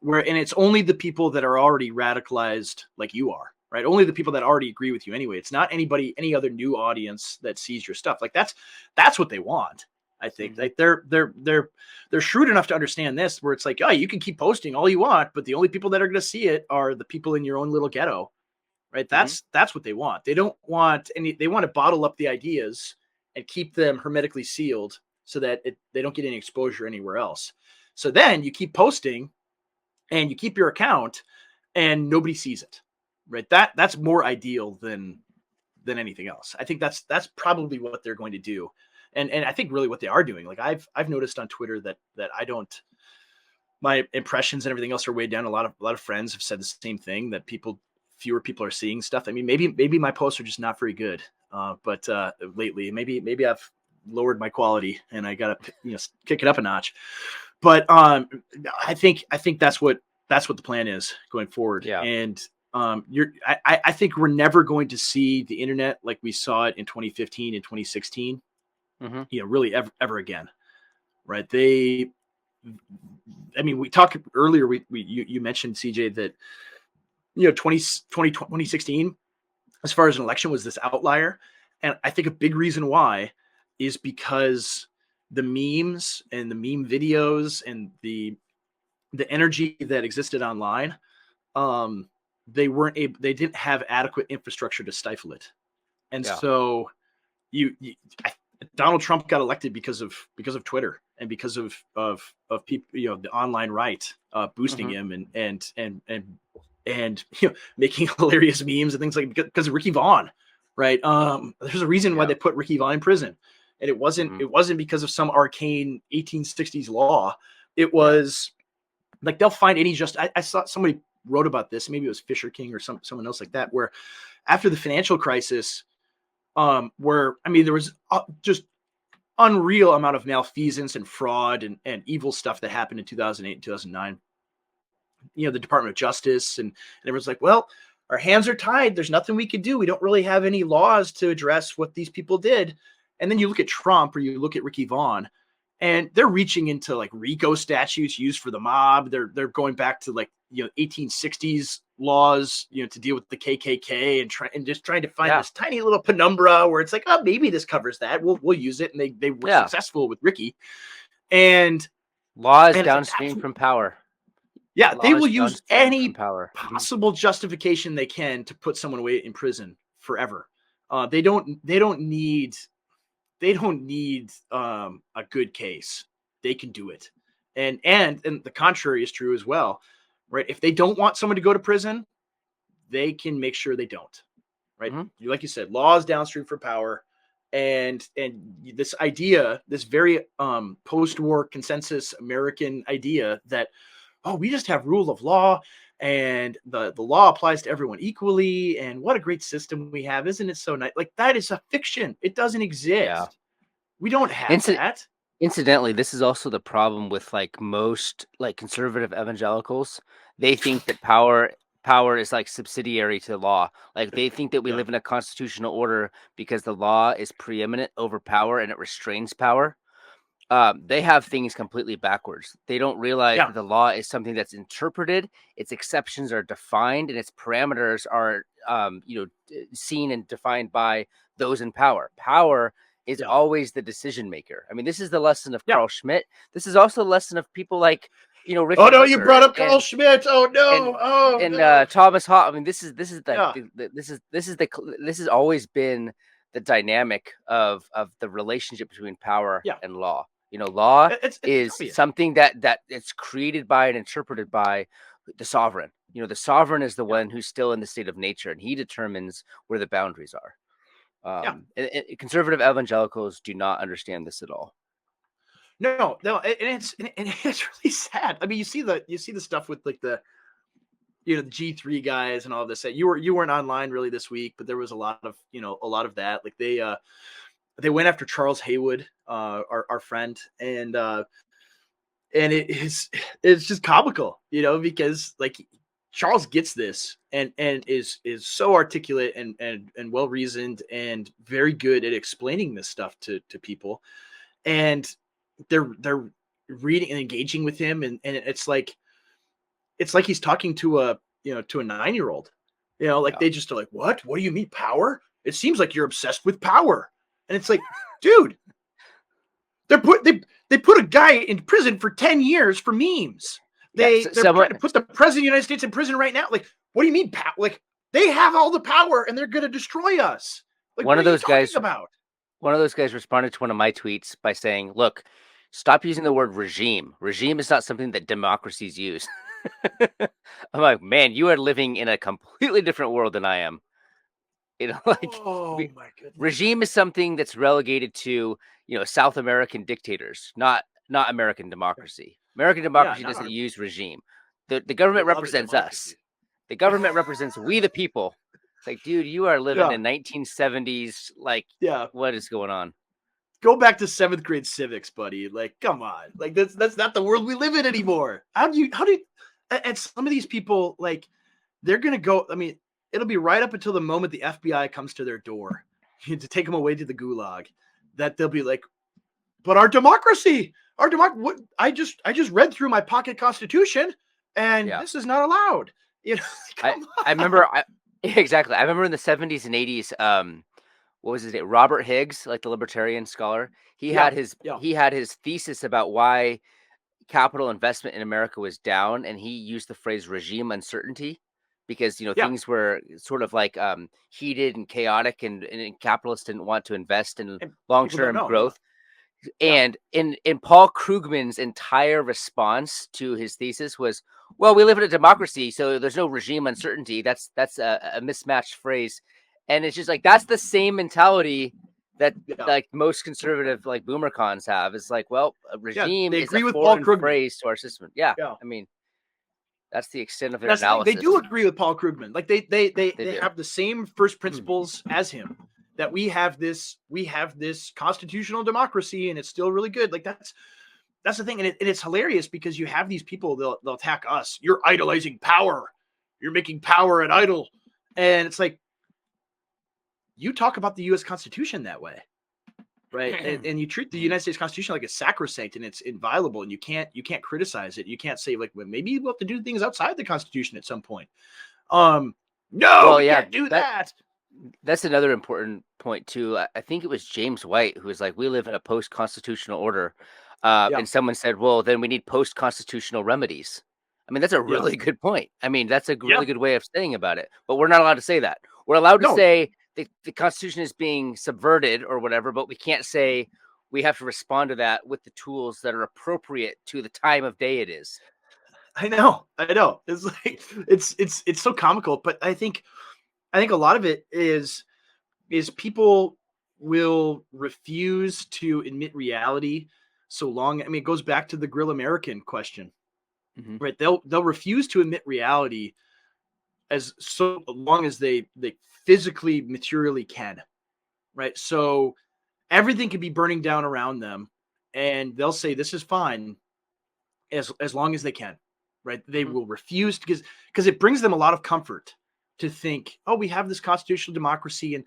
and it's only the people that are already radicalized like you are, right? Only the people that already agree with you anyway. It's not any other new audience that sees your stuff. Like that's what they want. I think, Mm-hmm. like, they're shrewd enough to understand this, where it's like, oh, you can keep posting all you want, but the only people that are going to see it are the people in your own little ghetto, right? Mm-hmm. That's what they want. They don't want any. They want to bottle up the ideas and keep them hermetically sealed so that they don't get any exposure anywhere else. So then you keep posting and you keep your account and nobody sees it, right? That's more ideal than anything else. I think that's probably what they're going to do. And I think really what they are doing. Like, I've noticed on Twitter that I don't, my impressions and everything else are way down. A lot of friends have said the same thing, that fewer people are seeing stuff. I mean, maybe my posts are just not very good. But lately, maybe I've lowered my quality and I got to kick it up a notch. But I think that's what the plan is going forward. Yeah. And I think we're never going to see the internet like we saw it in 2015 and 2016. Mm-hmm. Really ever again, right? I mean, we talked earlier. You mentioned, CJ, that 2016, as far as an election, was this outlier, and I think a big reason why is because the memes and the meme videos and the energy that existed online, they didn't have adequate infrastructure to stifle it. And Yeah. so Donald Trump got elected because of Twitter and because of people, the online right boosting him and making hilarious memes and things like, because of Ricky Vaughn, right? There's a reason why they put Ricky Vaughn in prison, and it wasn't because of some arcane 1860s law. It was like they'll find any I saw somebody wrote about this, maybe it was Fisher King or someone else like that, where after the financial crisis, where there was just unreal amount of malfeasance and fraud and evil stuff that happened in 2008 and 2009. The Department of Justice and everyone's like, well, our hands are tied. There's nothing we could do. We don't really have any laws to address what these people did. And then you look at Trump or you look at Ricky Vaughn, and they're reaching into like RICO statutes used for the mob. They're going back to 1860s laws, to deal with the KKK and just trying to find this tiny little penumbra where it's like, oh, maybe this covers that. We'll use it. And they were successful with Ricky. And laws downstream from power. Yeah, they will use any possible justification they can to put someone away in prison forever. They don't need a good case. They can do it. And the contrary is true as well, right? If they don't want someone to go to prison, they can make sure they don't, right? Like you said, laws downstream for power. And this idea, this very post-war consensus American idea that, oh, we just have rule of law and the law applies to everyone equally. And what a great system we have. Isn't it so nice? Like, that is a fiction. It doesn't exist. Yeah. We don't have that. Incidentally, this is also the problem with most conservative evangelicals. They think that power is subsidiary to the law. They think that we live in a constitutional order because the law is preeminent over power and it restrains power. They have things completely backwards. They don't realize that the law is something that's interpreted, its exceptions are defined, and its parameters are seen and defined by those in power. Power is always the decision maker. I mean, this is the lesson of Carl Schmitt. This is also the lesson of people like Ricky Hooker, you brought up Carl Schmitt. Oh no. Thomas Hobbes. I mean, this has always been the dynamic of the relationship between power and law. Law is something that it's created by and interpreted by the sovereign. The sovereign is the one who's still in the state of nature, and he determines where the boundaries are. And conservative evangelicals do not understand this at all. No, and it's really sad. I mean, you see the stuff with the the G3 guys and all of this. You weren't online really this week, but there was a lot of that. Like they went after Charles Haywood, our friend, and it's just comical, because Charles gets this and is so articulate and well reasoned and very good at explaining this stuff to people, and they're reading and engaging with him, and it's like he's talking to a 9-year-old. They just are like, what do you mean power? It seems like you're obsessed with power. And it's like, dude, they put a guy in prison for 10 years for memes. They're trying to put the president of the United States in prison right now. Like, what do you mean they have all the power and they're going to destroy us. One of those guys responded to one of my tweets by saying, look, stop using the word regime. Regime is not something that democracies use. I'm like, man, you are living in a completely different world than I am. My goodness. Regime is something that's relegated to, South American dictators, not American democracy. American democracy doesn't use regime. The government represents us. The government represents we the people. It's like, dude, you are living in 1970s. What is going on? Go back to 7th grade civics, buddy. Come on. That's not the world we live in anymore. How do you and some of these people, they're going to go, I mean, it'll be right up until the moment the FBI comes to their door to take them away to the gulag that they'll be like, but our democracy, what I just read through my pocket constitution and this is not allowed. I remember exactly. I remember in the 70s and 80s, what was his name? Robert Higgs, the libertarian scholar. He had his thesis about why capital investment in America was down, and he used the phrase regime uncertainty. because Yeah. things were sort of like heated and chaotic, and capitalists didn't want to invest in And people don't long-term know. Yeah. growth. Yeah. And in Paul Krugman's entire response to his thesis was, well, we live in a democracy, so there's no regime uncertainty. That's a mismatched phrase. And it's just like, that's the same mentality that Yeah. like most conservative like boomer cons have. It's like, well, a Yeah. regime They is a agree with Paul foreign Krugman. phrase to our system. Yeah. Yeah. I mean, that's the extent of And their that's the thing. They analysis. do agree with Paul Krugman. Like they They do. have the same first principles as him. That we have this constitutional democracy and it's still really good. Like that's the thing. And it's hilarious because you have these people, they'll attack us. You're idolizing power. You're making power an idol. And it's like, you talk about the US Constitution that way. Right. And you treat the United States Constitution like it's sacrosanct and it's inviolable, and you can't criticize it. You can't say like, well, maybe we'll have to do things outside the Constitution at some point. No, Well, we yeah, can't do that. that's another important point too. I think it was James White who was like, "We live in a post-constitutional order," Yeah. and someone said, "Well, then we need post-constitutional remedies." I mean, that's a Yeah. really good point. I mean, that's a Yeah. really good way of saying about it. But we're not allowed to say that. We're allowed to No, say the Constitution is being subverted or whatever, but we can't say we have to respond to that with the tools that are appropriate to the time of day it is. I know. It's like it's so comical, but I think a lot of it is people will refuse to admit reality so long. I mean, it goes back to the Grill American question, Mm-hmm. right? They'll refuse to admit reality as so long as they physically materially can, right? So everything can be burning down around them, and they'll say this is fine as long as they can, right? They Mm-hmm. will refuse because it brings them a lot of comfort to think, oh, we have this constitutional democracy,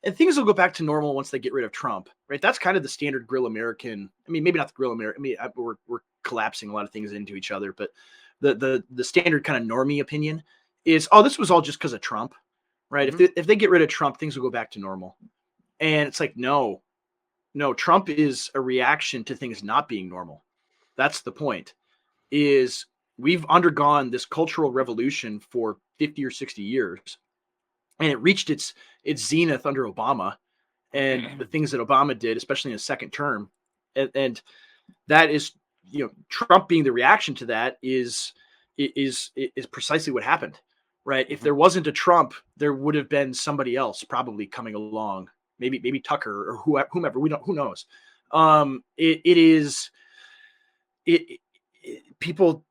and things will go back to normal once they get rid of Trump, right? That's kind of the standard Grill American. I mean, maybe not the Grill American. I mean, we're collapsing a lot of things into each other, but the standard kind of normie opinion is, oh, this was all just because of Trump, right? Mm-hmm. If they get rid of Trump, things will go back to normal. And it's like, no, Trump is a reaction to things not being normal. That's the point. Is we've undergone this cultural revolution for 50 or 60 years, and it reached its zenith under Obama and the things that Obama did, especially in his second term. And that is, Trump being the reaction to that is precisely what happened, right? If there wasn't a Trump, there would have been somebody else probably coming along, maybe Tucker or whomever. Who knows? People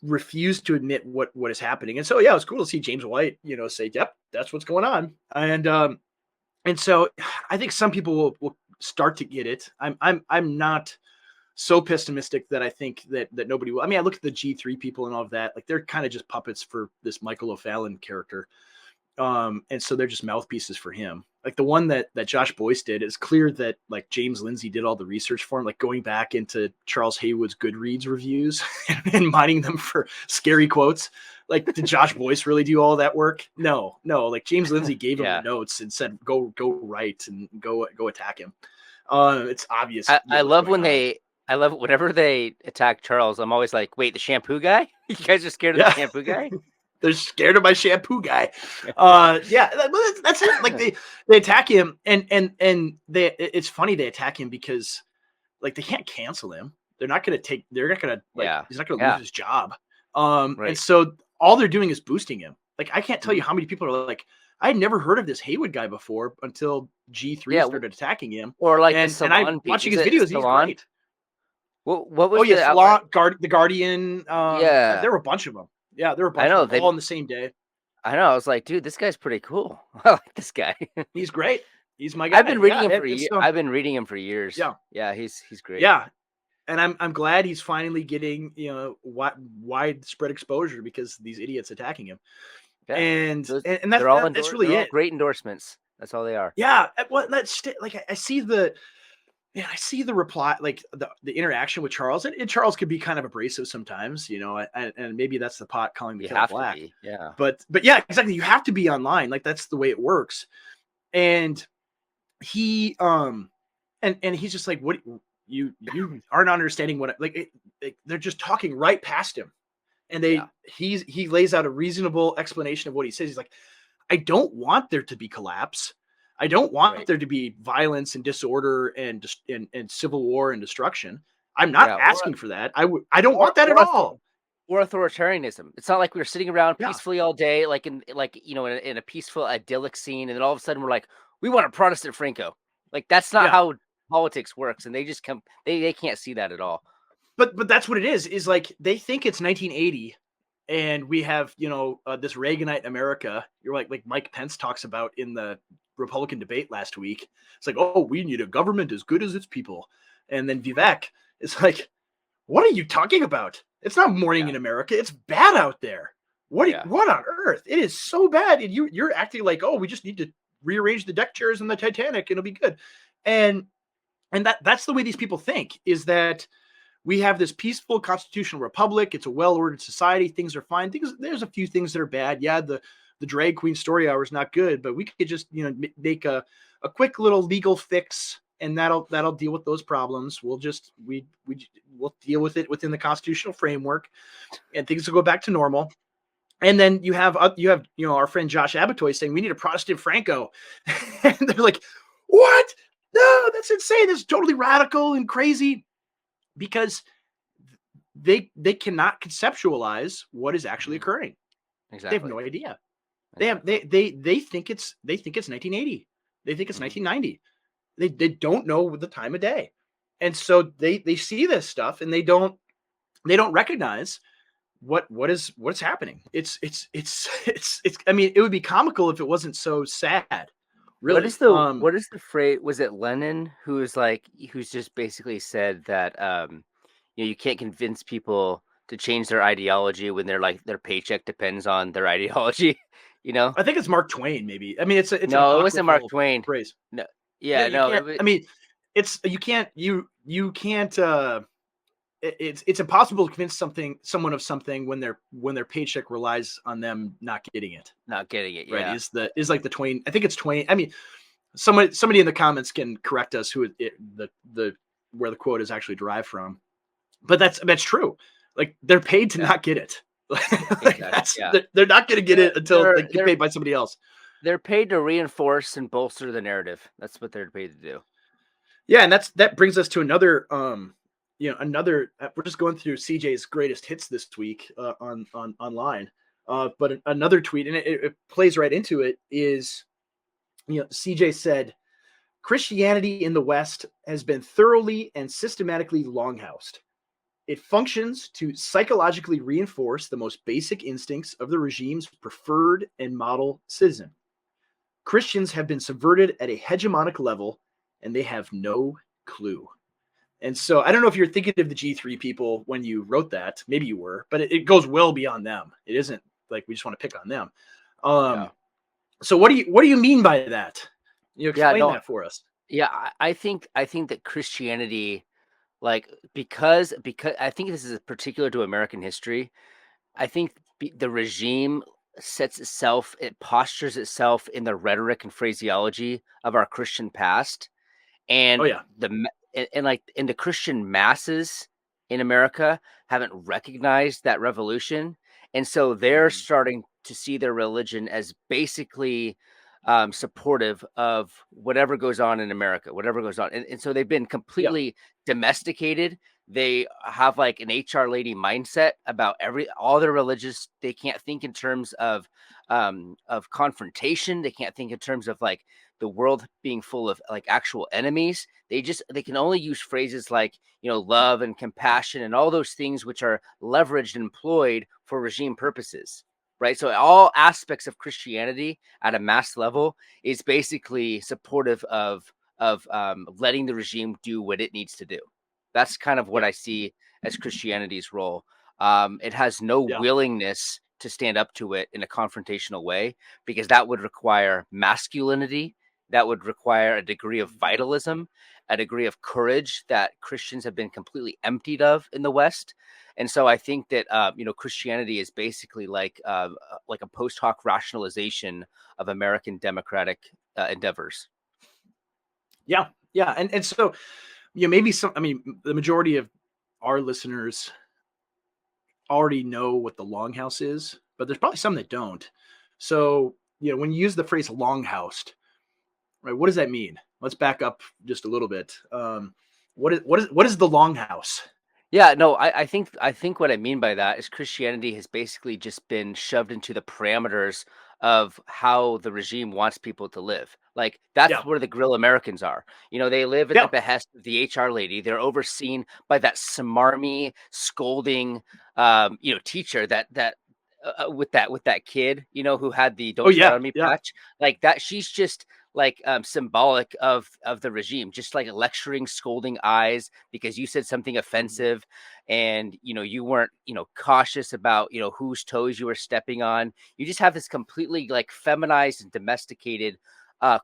refuse to admit what is happening, and so yeah, it's cool to see James White, say, "Yep, that's what's going on," and so I think some people will start to get it. I'm not so pessimistic that I think that nobody will. I mean, I look at the G3 people and all of that, like they're kind of just puppets for this Michael O'Fallon character. And so they're just mouthpieces for him. Like the one that Josh Boyce did, it's clear that like James Lindsay did all the research for him, like going back into Charles Haywood's Goodreads reviews and mining them for scary quotes. Like, did Josh Boyce really do all that work? No. Like James Lindsay gave him the notes and said, go write and go attack him. It's obvious. I love whenever they attack Charles. I'm always like, wait, the shampoo guy? You guys are scared of the shampoo guy? They're scared of my shampoo guy. That's it. Like they attack him, and it's funny they attack him because like they can't cancel him. They're not going to he's not going to lose his job. Right. And so all they're doing is boosting him. Like I can't tell you how many people are like, I had never heard of this Haywood guy before until G3 started attacking him. Or like and I'm watching his videos. He's great. What was the Guardian? There were a bunch of them. Yeah, there were a bunch of them all on the same day. I know. I was like, dude, this guy's pretty cool. I like this guy. He's great. He's my guy. I've been reading him for years. I've been reading him for years. Yeah, he's great. Yeah, and I'm glad he's finally getting widespread exposure because these idiots attacking him. Yeah. And that's really it. Great endorsements. That's all they are. Yeah. Well, I see the reply, like the interaction with Charles, and Charles could be kind of abrasive sometimes, and maybe that's the pot calling the kettle black. Yeah. But yeah, exactly. You have to be online. Like that's the way it works. And he, and he's just like, what you aren't understanding what, they're just talking right past him. And Yeah. he lays out a reasonable explanation of what he says. He's like, I don't want there to be collapse. I don't want Right. there to be violence and disorder and civil war and destruction. I'm not Yeah. asking for that. I don't want that at all. Or authoritarianism. It's not like we were sitting around Yeah. peacefully all day, like in in a peaceful idyllic scene, and then all of a sudden we're like, we want a Protestant Franco. Like that's not Yeah. how politics works, and they just come. They can't see that at all. But that's what it is like they think it's 1980 and we have, this Reaganite America. You're like Mike Pence talks about in the Republican debate last week. It's like, oh, we need a government as good as its people. And then Vivek is like, what are you talking about? It's not morning Yeah. in America. It's bad out there. Yeah. What on earth? It is so bad. And you're acting like, oh, we just need to rearrange the deck chairs in the Titanic and it'll be good. And that's the way these people think, is that we have this peaceful constitutional republic. It's a well-ordered society. Things are fine. There's a few things that are bad. Yeah, the drag queen story hour is not good, but we could just make a quick little legal fix, and that'll deal with those problems. We'll deal with it within the constitutional framework, and things will go back to normal. And then you have our friend Josh Abatoy saying we need a Protestant Franco, and they're like, what? No, that's insane. That's totally radical and crazy, because they cannot conceptualize what is actually occurring. Exactly. They have no idea. They think it's 1980. They think it's 1990. They don't know the time of day, and so they see this stuff and they don't recognize what's happening. It's I mean, it would be comical if it wasn't so sad. Really. What is the phrase? Was it Lenin who's just basically said that you can't convince people to change their ideology when their paycheck depends on their ideology. I think it's Mark Twain, maybe. I mean, it's no, it wasn't Mark Twain. Phrase. No, yeah, no. I mean, it's you can't. It's impossible to convince someone of something when their paycheck relies on them not getting it. Not getting it, right? Yeah. Is like the Twain. I think it's Twain. I mean, somebody in the comments can correct us who where the quote is actually derived from, but that's true. Like they're paid to not get it. They're not going to get it until they get paid by somebody else. They're paid to reinforce and bolster the narrative. That's what they're paid to do. Yeah, and that brings us to another. We're just going through CJ's greatest hits this week online. But another tweet, and it plays right into it, is, CJ said, Christianity in the West has been thoroughly and systematically longhoused. It functions to psychologically reinforce the most basic instincts of the regime's preferred and model citizen. Christians have been subverted at a hegemonic level, and they have no clue. And so I don't know if you're thinking of the G3 people when you wrote that. Maybe you were, but it goes well beyond them. It isn't like we just want to pick on them. So what do you mean by that? Explain that for us. Yeah, I think that Christianity, because I think this is particular to American history. I think the regime it postures itself in the rhetoric and phraseology of our Christian past, and the Christian masses in America haven't recognized that revolution, and so they're starting to see their religion as basically supportive of whatever goes on in America, whatever goes on. And so they've been completely domesticated. They have like an HR lady mindset about all their religious. They can't think in terms of confrontation. They can't think in terms of like the world being full of like actual enemies. They can only use phrases like, love and compassion and all those things which are leveraged and employed for regime purposes. Right. So all aspects of Christianity at a mass level is basically supportive of letting the regime do what it needs to do. That's kind of what I see as Christianity's role. It has no willingness to stand up to it in a confrontational way, because that would require masculinity. That would require a degree of vitalism, a degree of courage that Christians have been completely emptied of in the West. And so I think that, Christianity is basically like a post hoc rationalization of American democratic endeavors. Yeah. Yeah. And so, maybe the majority of our listeners already know what the Longhouse is, but there's probably some that don't. So, when you use the phrase Longhoused, right, what does that mean? Let's back up just a little bit. What is the Longhouse? Yeah, no, I think what I mean by that is Christianity has basically just been shoved into the parameters of how the regime wants people to live. Like that's Yeah, where the grill Americans are. They live at the yeah, behest of the HR lady. They're overseen by that smarmy, scolding, teacher that with that kid, who had the oh "Don't tread yeah, on me" yeah, patch. Like that, she's just like symbolic of the regime, just like lecturing, scolding eyes because you said something offensive, and you weren't cautious about whose toes you were stepping on. You just have this completely like feminized and domesticated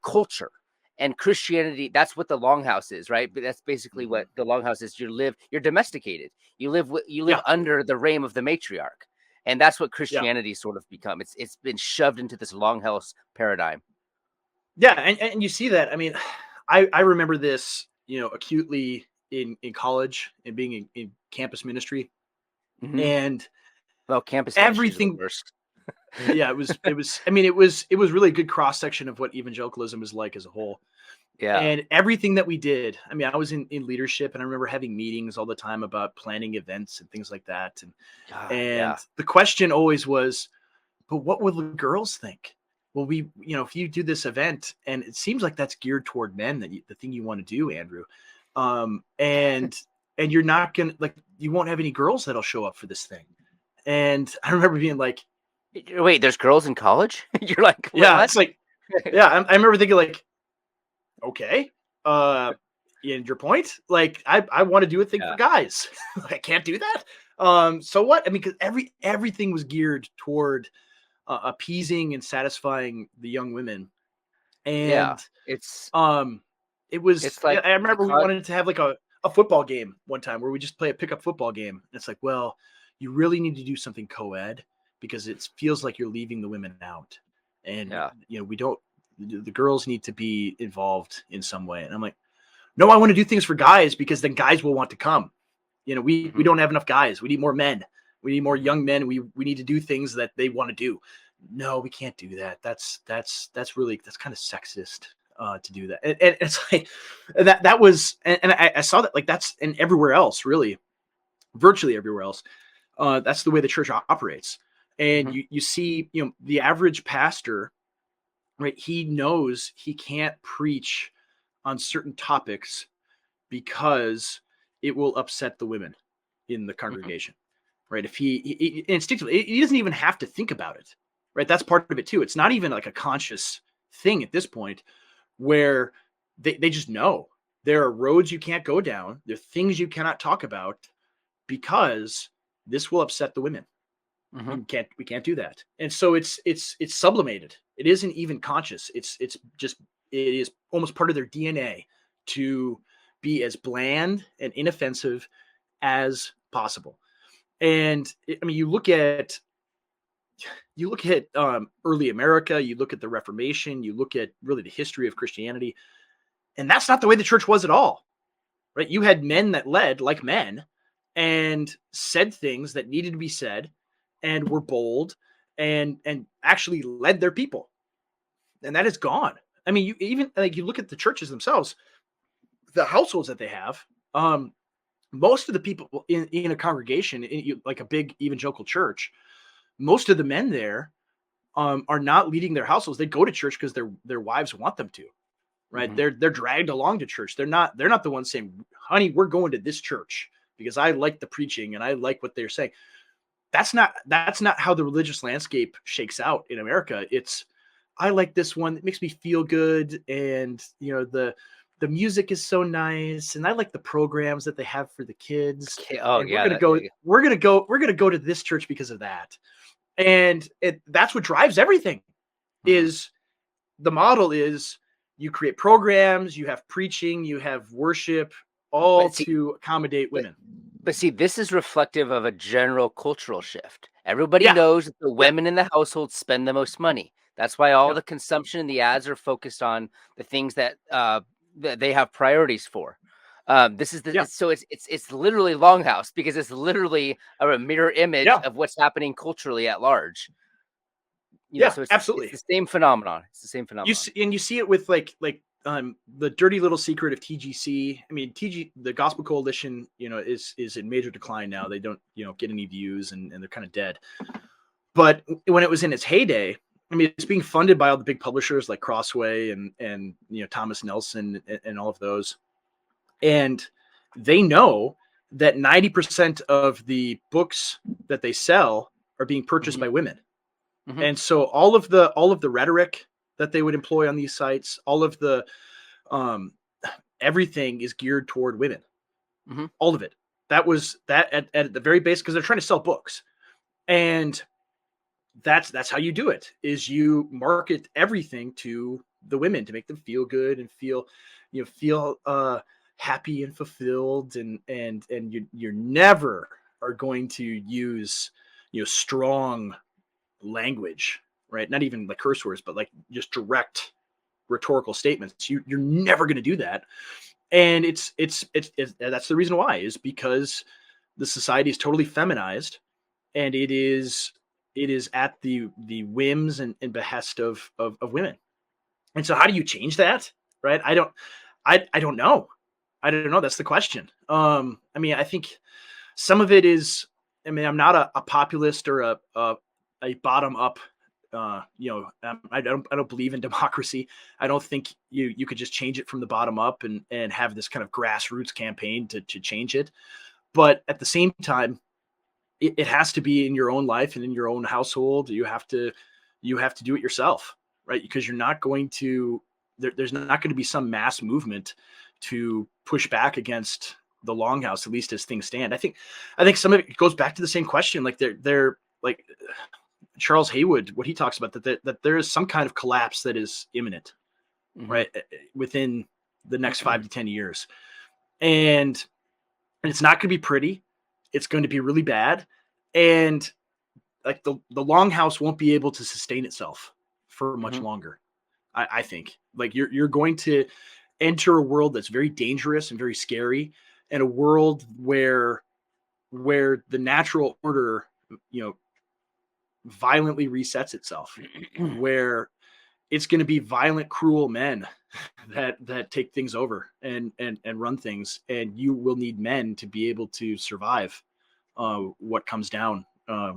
culture. And Christianity, that's what the Longhouse is, right? But that's basically mm-hmm. what the Longhouse is. You're domesticated. You live Yeah, under the reign of the matriarch, and that's what yeah, Christianity sort of become. It's been shoved into this Longhouse paradigm. yeah, and you see that. I mean, I remember this, acutely in college and being in campus ministry, Mm-hmm. and Well, campus ministries are the everything. worst. Yeah, it was. I mean, it was really a good cross section of what evangelicalism is like as a whole. Yeah. And everything that we did, I mean, I was in leadership, and I remember having meetings all the time about planning events and things like that. And God, and yeah. the question always was, but what will the girls think? Well, if you do this event, and it seems like that's geared toward men, the thing you want to do, Andrew, and you're not gonna like, you won't have any girls that'll show up for this thing. And I remember being like, Wait, there's girls in college? You're like, wait, yeah, what? it's like, yeah, I remember thinking like, okay, uh, and your point, like, I want to do a thing for Yeah. guys. I can't do that. So what? I mean, because everything was geared toward appeasing and satisfying the young women. Yeah. And It's um it was, it's like I the remember we wanted to have like a football game one time where we just play a pickup football game. And it's like, well, you really need to do something co-ed because it feels like you're leaving the women out. And yeah. we don't, the girls need to be involved in some way. And I'm like, no, I want to do things for guys because then guys will want to come. We Hmm. don't have enough guys. We need more men. We need more Hmm. young men. We need to do things that they want to do. No, we can't do that. That's kind of sexist to do that. And it's like, and that was, and I saw that, like, that's, and everywhere else, really, virtually everywhere else. That's the way the church operates. And Hmm. you see, the average pastor, right? He knows he can't preach on certain topics because it will upset the women in the Hmm. congregation, right? If he instinctively, he doesn't even have to think about it, right? That's part of it too. It's not even like a conscious thing at this point, where they just know there are roads you can't go down, there are things you cannot talk about because this will upset the women. Hmm. We can't do that. And so it's sublimated. It isn't even conscious. It's just, it is almost part of their DNA to be as bland and inoffensive as possible. And I mean, you look at early America, you look at the Reformation, you look at really the history of Christianity, and that's not the way the church was at all, right? You had men that led like men and said things that needed to be said and were bold and actually led their people. And that is gone. I mean, you even, like, you look at the churches themselves, the households that they have. Most of the people in a congregation, like a big evangelical church, most of the men there are not leading their households. They go to church because their wives want them to, right? Hmm. They're dragged along to church. They're not the ones saying, "Honey, we're going to this church because I like the preaching and I like what they're saying." That's not how the religious landscape shakes out in America. It's, I like this one. It makes me feel good, and the music is so nice, and I like the programs that they have for the kids. Okay. Oh And we're yeah. gonna go. We're gonna go to this church because of that. And that's what drives everything. Hmm. Is the model is, you create programs, you have preaching, you have worship, all But see, to accommodate but women. but see, this is reflective of a general cultural shift. Everybody Yeah, knows that the yeah, women in the household spend the most money. That's why all yep, the consumption and the ads are focused on the things that they have priorities for. This is Yeah. it's literally Longhouse because it's literally a mirror image Yeah. of what's happening culturally at large. Yeah, So it's absolutely. the same phenomenon. It's the same You phenomenon. see, and you see it with the dirty little secret of TGC. I mean, the Gospel Coalition, is in major decline now. They don't, get any views, and they're kind of dead. But when it was in its heyday, I mean, it's being funded by all the big publishers like Crossway and Thomas Nelson and all of those, and they know that 90% of the books that they sell are being purchased Hmm. by women. Hmm. And so all of the rhetoric that they would employ on these sites, all of the um, everything is geared toward women. Hmm. All of it. That was that at the very base because they're trying to sell books, and that's how you do it. Is you market everything to the women to make them feel good and feel happy and fulfilled, and you're never are going to use strong language, right? Not even like curse words, but like just direct rhetorical statements. You're never going to do that, and it's that's the reason why is because the society is totally feminized, and it is at the whims and behest of women. And so, how do you change that, right? I don't know. I don't know. That's the question. I mean, I think some of it is. I mean, I'm not a populist or a bottom up. I don't believe in democracy. I don't think you could just change it from the bottom up and have this kind of grassroots campaign to change it. But at the same time, it has to be in your own life and in your own household. You have to do it yourself, right? Because you're not going to there's not going to be some mass movement to push back against the Longhouse, at least as things stand. I think some of it goes back to the same question. Like they're like Charles Haywood, what he talks about, that there is some kind of collapse that is imminent, Hmm. right, within the next 5 to 10 years, and it's not going to be pretty. It's going to be really bad, and like the Longhouse won't be able to sustain itself for much Hmm. longer. I think like you're going to enter a world that's very dangerous and very scary, and a world where the natural order, you know, violently resets itself, where it's going to be violent, cruel men that take things over and run things, and you will need men to be able to survive what comes down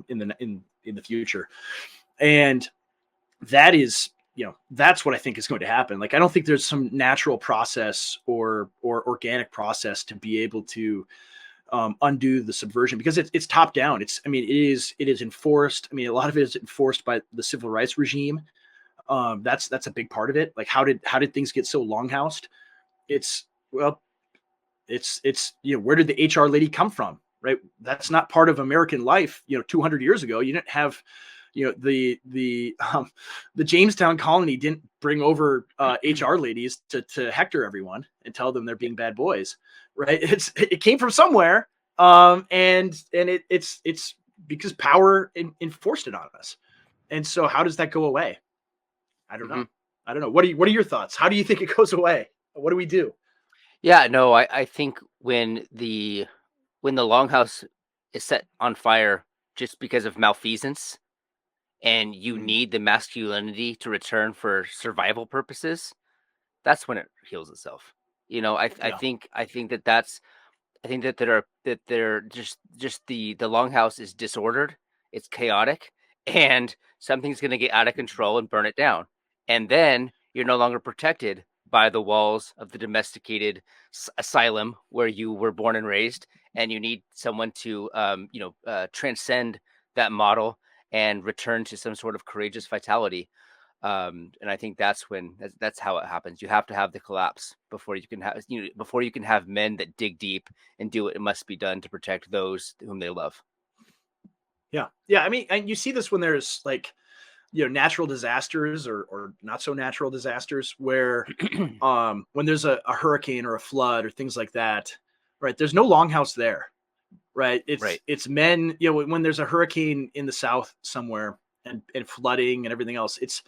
in the future. And that's what I think is going to happen. Like I don't think there's some natural process or organic process to be able to undo the subversion, because it's top down. It is enforced. I mean, a lot of it is enforced by the civil rights regime. That's a big part of it. Like how did things get so longhoused? It's well, it's where did the HR lady come from? Right. That's not part of American life. 200 years ago, you didn't have, the Jamestown colony didn't bring over HR ladies to hector everyone and tell them they're being bad boys. Right. It came from somewhere. And it's because power enforced it on us. And so how does that go away? I don't Hmm. know. I don't know. What are your thoughts? How do you think it goes away? What do we do? Yeah, no, I think when the longhouse is set on fire just because of malfeasance, and you Mm, need the masculinity to return for survival purposes, that's when it heals itself. yeah. I think that they're just the longhouse is disordered, it's chaotic, and something's going to get out of control and burn it down. And then you're no longer protected by the walls of the domesticated asylum where you were born and raised, and you need someone to transcend that model and return to some sort of courageous vitality. And I think that's how it happens. You have to have the collapse before you can have men that dig deep and do what it must be done to protect those whom they love. Yeah. Yeah. I mean, and you see this when there's like, natural disasters or not so natural disasters where when there's a hurricane or a flood or things like that, right? There's no longhouse there, right? It's Right. it's men, when there's a hurricane in the South somewhere and flooding and everything else, it's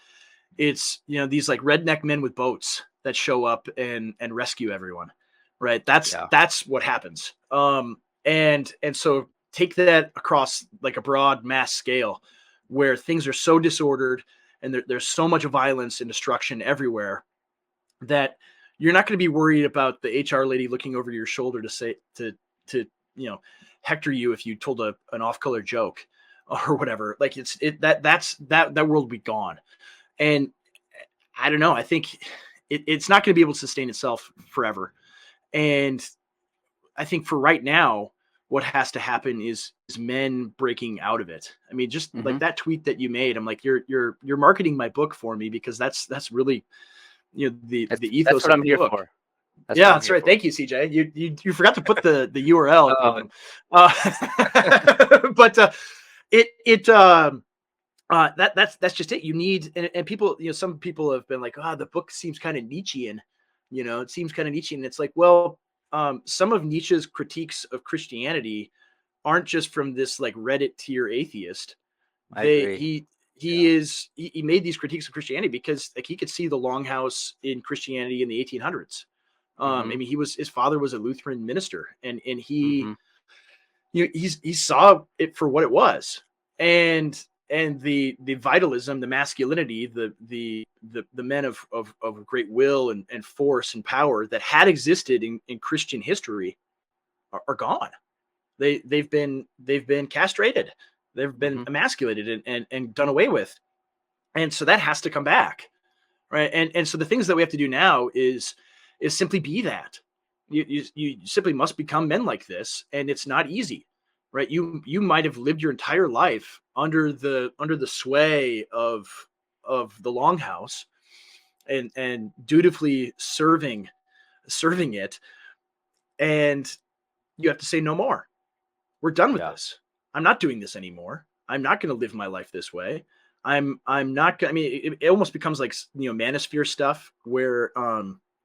these like redneck men with boats that show up and rescue everyone, right? That's what happens. And so take that across like a broad mass scale where things are so disordered and there's so much violence and destruction everywhere that you're not going to be worried about the HR lady looking over your shoulder to say to hector you if you told an off-color joke or whatever. Like that world will be gone. And I don't know. I think it's not going to be able to sustain itself forever. And I think for right now, what has to happen is men breaking out of it. I mean, just like that tweet that you made, I'm like, you're marketing my book for me, because that's really, the ethos. That's what I'm here for. That's right. Thank you, CJ. You forgot to put the URL. But that's just it. You need, and people, some people have been like, the book seems kind of Nietzschean. It seems kind of Nietzschean. It's like, well, some of Nietzsche's critiques of Christianity aren't just from this like Reddit tier atheist. I agree. He made these critiques of Christianity because like he could see the Longhouse in Christianity in the 1800s. I mean, his father was a Lutheran minister, and he he saw it for what it was, and the vitalism, the masculinity, the men of great will and force and power that had existed in Christian history are gone. They've been castrated. They've been emasculated and done away with. And so that has to come back. Right. And so the things that we have to do now is simply be that. You simply must become men like this. And it's not easy. Right. You might have lived your entire life under the sway of the Longhouse and dutifully serving it. And you have to say no more. We're done with this. I'm not doing this anymore. I'm not going to live my life this way. I'm not going. I mean, it almost becomes like manosphere stuff where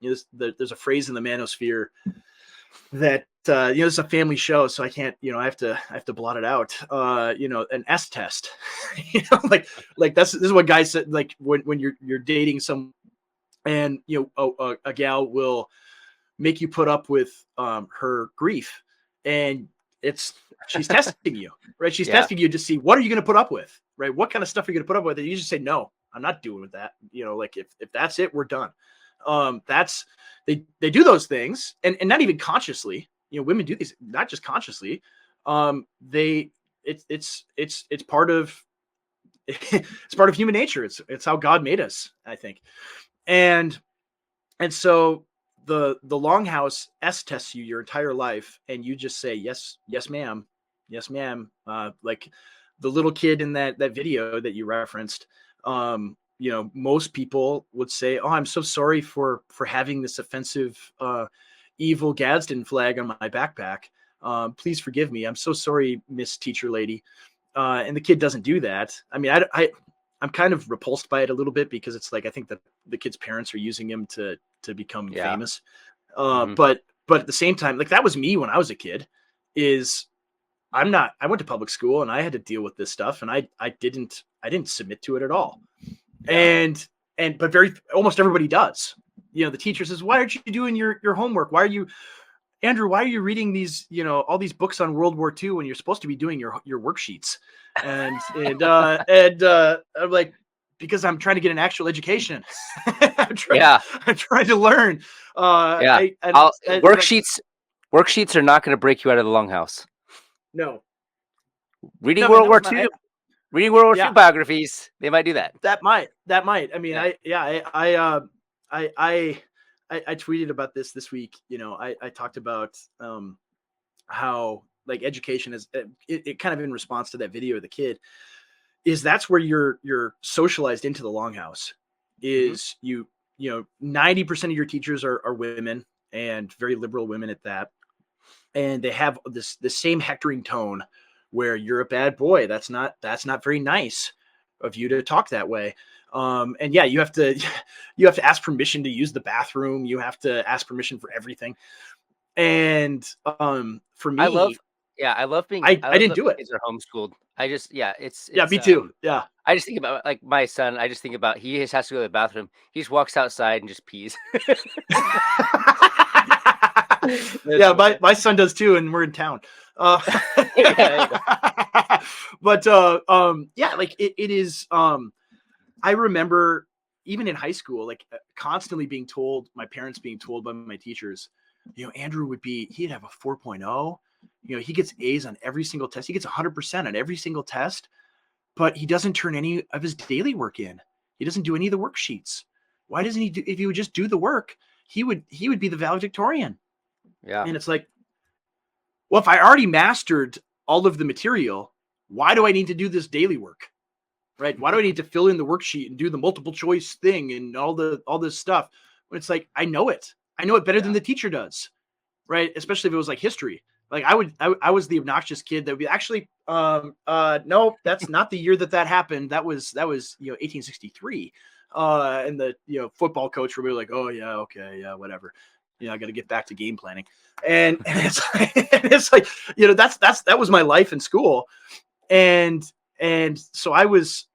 there's a phrase in the manosphere that it's a family show, so I can't I have to blot it out. An S test. like this is what guys said. Like when you're dating some, and a gal will make you put up with her grief, and she's testing you, right? She's testing you to see what are you going to put up with, right? What kind of stuff are you going to put up with? And you just say, no, I'm not doing with that. Like if that's it, we're done. They do those things and not even consciously, women do these, not just consciously. It's part of, it's part of human nature. It's how God made us, I think. And so the Longhouse S tests you your entire life, and you just say yes ma'am, like the little kid in that video that you referenced. Most people would say, oh, I'm so sorry for having this offensive evil Gadsden flag on my backpack. Please forgive me. I'm so sorry, Miss Teacher Lady. And the kid doesn't do that. I mean, I'm kind of repulsed by it a little bit, because it's like, I think that the kid's parents are using him to become famous. But at the same time, like that was me when I was a kid. I went to public school and I had to deal with this stuff, and I didn't submit to it at all. Yeah. But almost everybody does. The teacher says, why aren't you doing your homework? Why are you reading these, all these books on World War II when you're supposed to be doing your worksheets? And I'm like, because I'm trying to get an actual education. I'm trying to learn. Worksheets are not going to break you out of the Longhouse. No. Reading World War II biographies, they might do that. That might. I mean, I tweeted about this week. I talked about how like education is it kind of in response to that video of the kid, is that's where you're socialized into the Longhouse. Is 90% of your teachers are women, and very liberal women at that, and they have the same hectoring tone where you're a bad boy. That's not very nice of you to talk that way. And you have to ask permission to use the bathroom. You have to ask permission for everything. And for me, I love being. I didn't do it. Kids are homeschooled. It's me too. I just think about like my son. I just think about he just has to go to the bathroom. He just walks outside and just pees. Yeah, my son does too, and we're in town. But yeah, like it is. I remember even in high school, like constantly being told, my parents being told by my teachers, Andrew he'd have a 4.0. He gets A's on every single test. He gets 100% on every single test, but he doesn't turn any of his daily work in. He doesn't do any of the worksheets. Why doesn't he do? If he would just do the work, he would be the valedictorian. Yeah. And it's like, well, if I already mastered all of the material, why do I need to do this daily work? Right? Why do I need to fill in the worksheet and do the multiple choice thing and all this stuff? When it's like, I know it better than the teacher does. Right? Especially if it was like history. Like I was the obnoxious kid that would be actually, no, that's not the year that happened. That was 1863. And the, football coach would be like, oh yeah, okay. Yeah, whatever. I got to get back to game planning. And it's like, that was my life in school. And so I was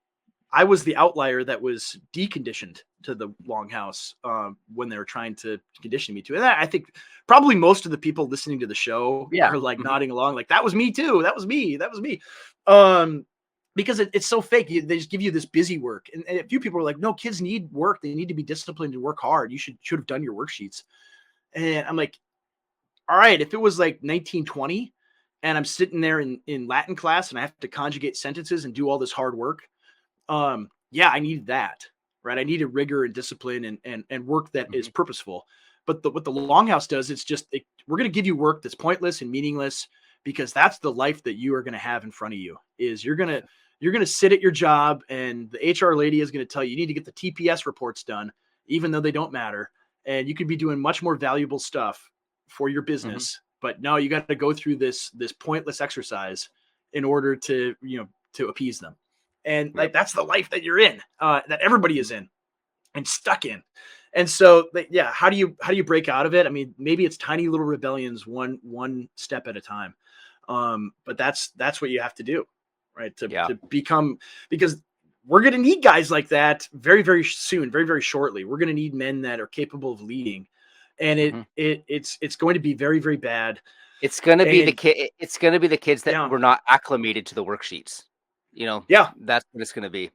the outlier that was deconditioned to the Longhouse when they were trying to condition me to. And I think probably most of the people listening to the show are like nodding along, like that was me too. That was me. Because it's so fake. They just give you this busy work. And a few people are like, no, kids need work. They need to be disciplined and work hard. You should have done your worksheets. And I'm like, all right, if it was like 1920 and I'm sitting there in Latin class and I have to conjugate sentences and do all this hard work, yeah, I needed that, right? I needed rigor and discipline and work that is purposeful. But what the Longhouse does, it's just, we're going to give you work that's pointless and meaningless, because that's the life that you are going to have in front of you. Is you're going to sit at your job and the HR lady is going to tell you need to get the TPS reports done, even though they don't matter. And you could be doing much more valuable stuff for your business. But no, you got to go through this pointless exercise in order to appease them. And like, that's the life that you're in, that everybody is in and stuck in. And so, yeah, how do you break out of it? I mean, maybe it's tiny little rebellions, one step at a time. But that's what you have to do, right? To become, because we're going to need guys like that very, very soon, very, very shortly. We're going to need men that are capable of leading, and it's going to be very, very bad. It's going to be it's going to be the kids that were not acclimated to the worksheets. That's what it's going to be.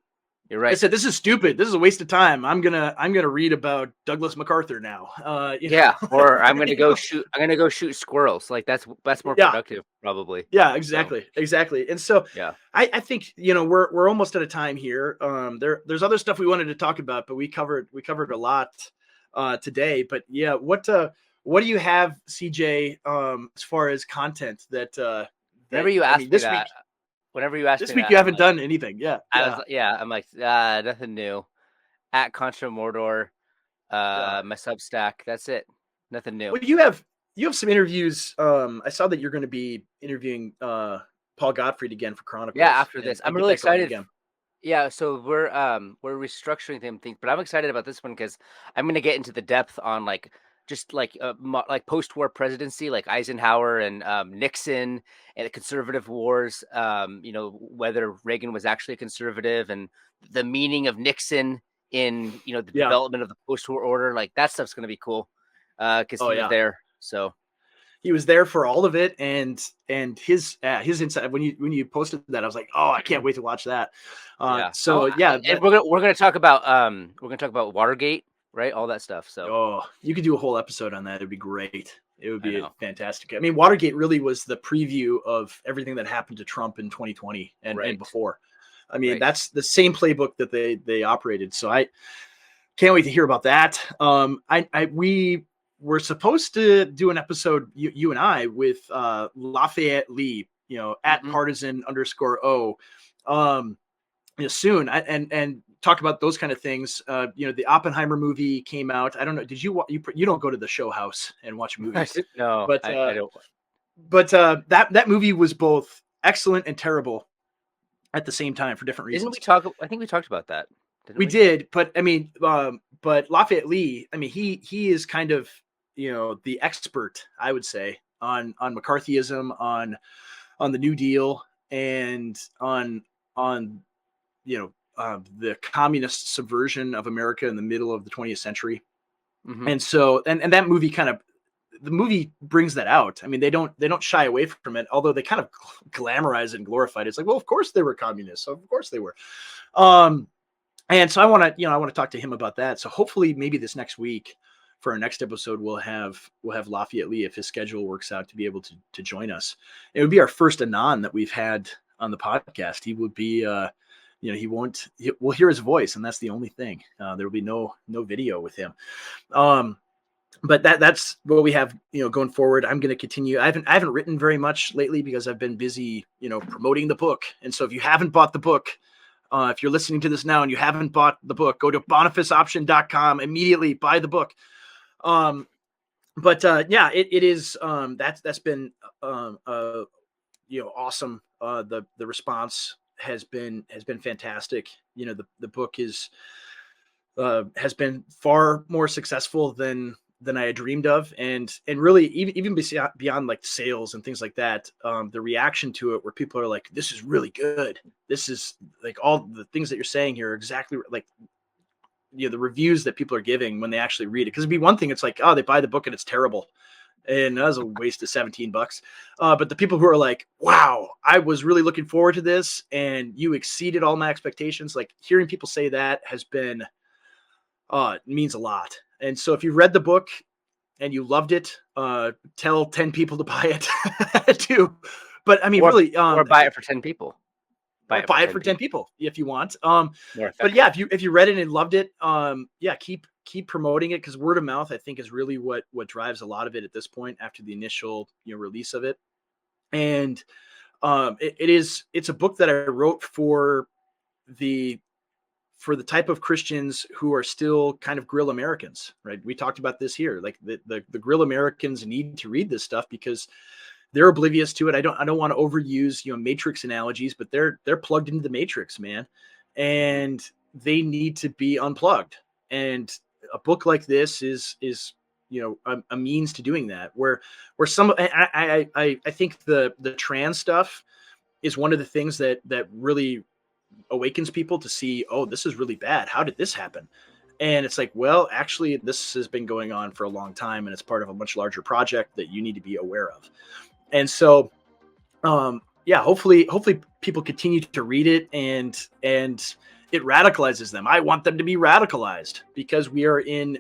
You're right. I said, this is stupid. This is a waste of time. I'm gonna read about Douglas MacArthur now. Or I'm gonna go shoot. I'm gonna go shoot squirrels. Like that's more productive, probably. Yeah, exactly. And so, I think we're almost out of time here. There's other stuff we wanted to talk about, but we covered a lot today. But yeah, what do you have, CJ, as far as content that? Whenever you ask me that. Whenever you ask this week, you haven't done anything. Yeah. I'm like, nothing new. At Contra Mundum, my Substack. That's it. Nothing new. Well, you have some interviews. I saw that you're going to be interviewing Paul Gottfried again for Chronicles. Yeah, after this, I'm really excited. Yeah, so we're restructuring things, but I'm excited about this one because I'm going to get into the depth on like post-war presidency, like Eisenhower and Nixon and the conservative wars, whether Reagan was actually a conservative and the meaning of Nixon in, the development of the post-war order. Like that stuff's going to be cool because he was there. So he was there for all of it. And his insight, when you posted that, I was like, oh, I can't wait to watch that. And we're going to talk about Watergate. Right, all that stuff. So, you could do a whole episode on that. It'd be great. It would be fantastic. I mean, Watergate really was the preview of everything that happened to Trump in 2020 and before. I mean, that's the same playbook that they operated. So I can't wait to hear about that. We were supposed to do an episode, you and I, with Lafayette Lee, at partisan_O, soon. And talk about those kind of things. The Oppenheimer movie came out. I don't know. Did you don't go to the show house and watch movies? No, but I don't. But that movie was both excellent and terrible at the same time for different reasons. I think we talked about that. We did, but I mean, but Lafayette Lee, I mean, he is kind of the expert, I would say, on McCarthyism, on the New Deal, and on the communist subversion of America in the middle of the 20th century. And so, and that movie kind of the movie brings that out. I mean, they don't shy away from it, although they kind of glamorize it and glorify it. It's like, well, of course they were communists, so of course they were. And so I want to talk to him about that. So hopefully maybe this next week for our next episode, we'll have Lafayette Lee, if his schedule works out, to be able to join us. It would be our first Anon that we've had on the podcast. He would be, we'll hear his voice, and that's the only thing. There will be no video with him. But that's what we have, going forward. I'm going to continue. I haven't written very much lately because I've been busy, promoting the book. And so if you haven't bought the book, if you're listening to this now and you haven't bought the book, go to bonifaceoption.com, immediately buy the book. It is, that's been, awesome. The response has been fantastic. The book has been far more successful than I had dreamed of. And really even beyond like sales and things like that, the reaction to it, where people are like, this is really good. This is like, all the things that you're saying here are exactly like, the reviews that people are giving when they actually read it. Cause it'd be one thing. It's like, oh, they buy the book and it's terrible. And that was a waste of $17. But the people who are like, wow, I was really looking forward to this and you exceeded all my expectations. Like, hearing people say that has been, it means a lot. And so if you read the book and you loved it, tell 10 people to buy it too. But I mean, really, or buy it for 10 people. Buy it for 10 people if you want. But yeah, if you read it and loved it, keep promoting it, because word of mouth, I think, is really what drives a lot of it at this point after the initial release of it. And it's a book that I wrote for the type of Christians who are still kind of grill Americans, right? We talked about this here, like the grill Americans need to read this stuff because they're oblivious to it. I don't want to overuse, matrix analogies, but they're plugged into the matrix, man. And they need to be unplugged. And a book like this is a means to doing that, where some, I think the trans stuff is one of the things that really awakens people to see, oh, this is really bad. How did this happen? And it's like, well, actually, this has been going on for a long time, and it's part of a much larger project that you need to be aware of. And so, hopefully people continue to read it, and it radicalizes them. I want them to be radicalized, because we are in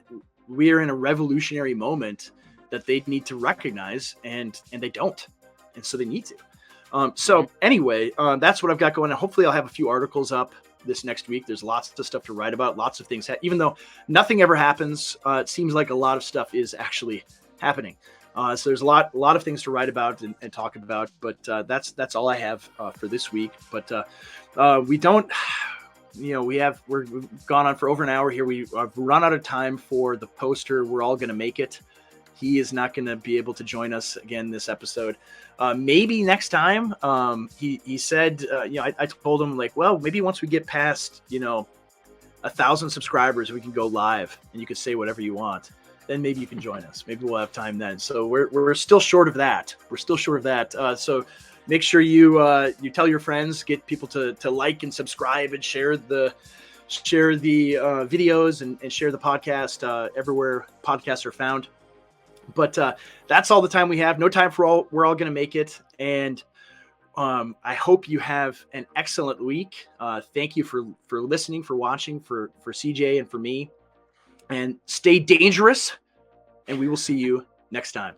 a revolutionary moment that they need to recognize, and they don't. And so they need to. Anyway, that's what I've got going on. Hopefully I'll have a few articles up this next week. There's lots of stuff to write about, lots of things. Even though nothing ever happens, it seems like a lot of stuff is actually happening. So there's a lot of things to write about and talk about, but that's all I have for this week. But we don't, we've gone on for over an hour here. We've run out of time for the poster. We're all going to make it. He is not going to be able to join us again this episode. Maybe next time. He said, I told him, like, well, maybe once we get past, 1,000 subscribers, we can go live and you can say whatever you want. Then maybe you can join us. Maybe we'll have time then. So we're still short of that. So make sure you tell your friends, get people to like and subscribe and share the videos and share the podcast everywhere podcasts are found. But that's all the time we have. No time for all. We're all going to make it. And I hope you have an excellent week. Thank you for listening, for watching, for CJ and for me. And stay dangerous. And we will see you next time.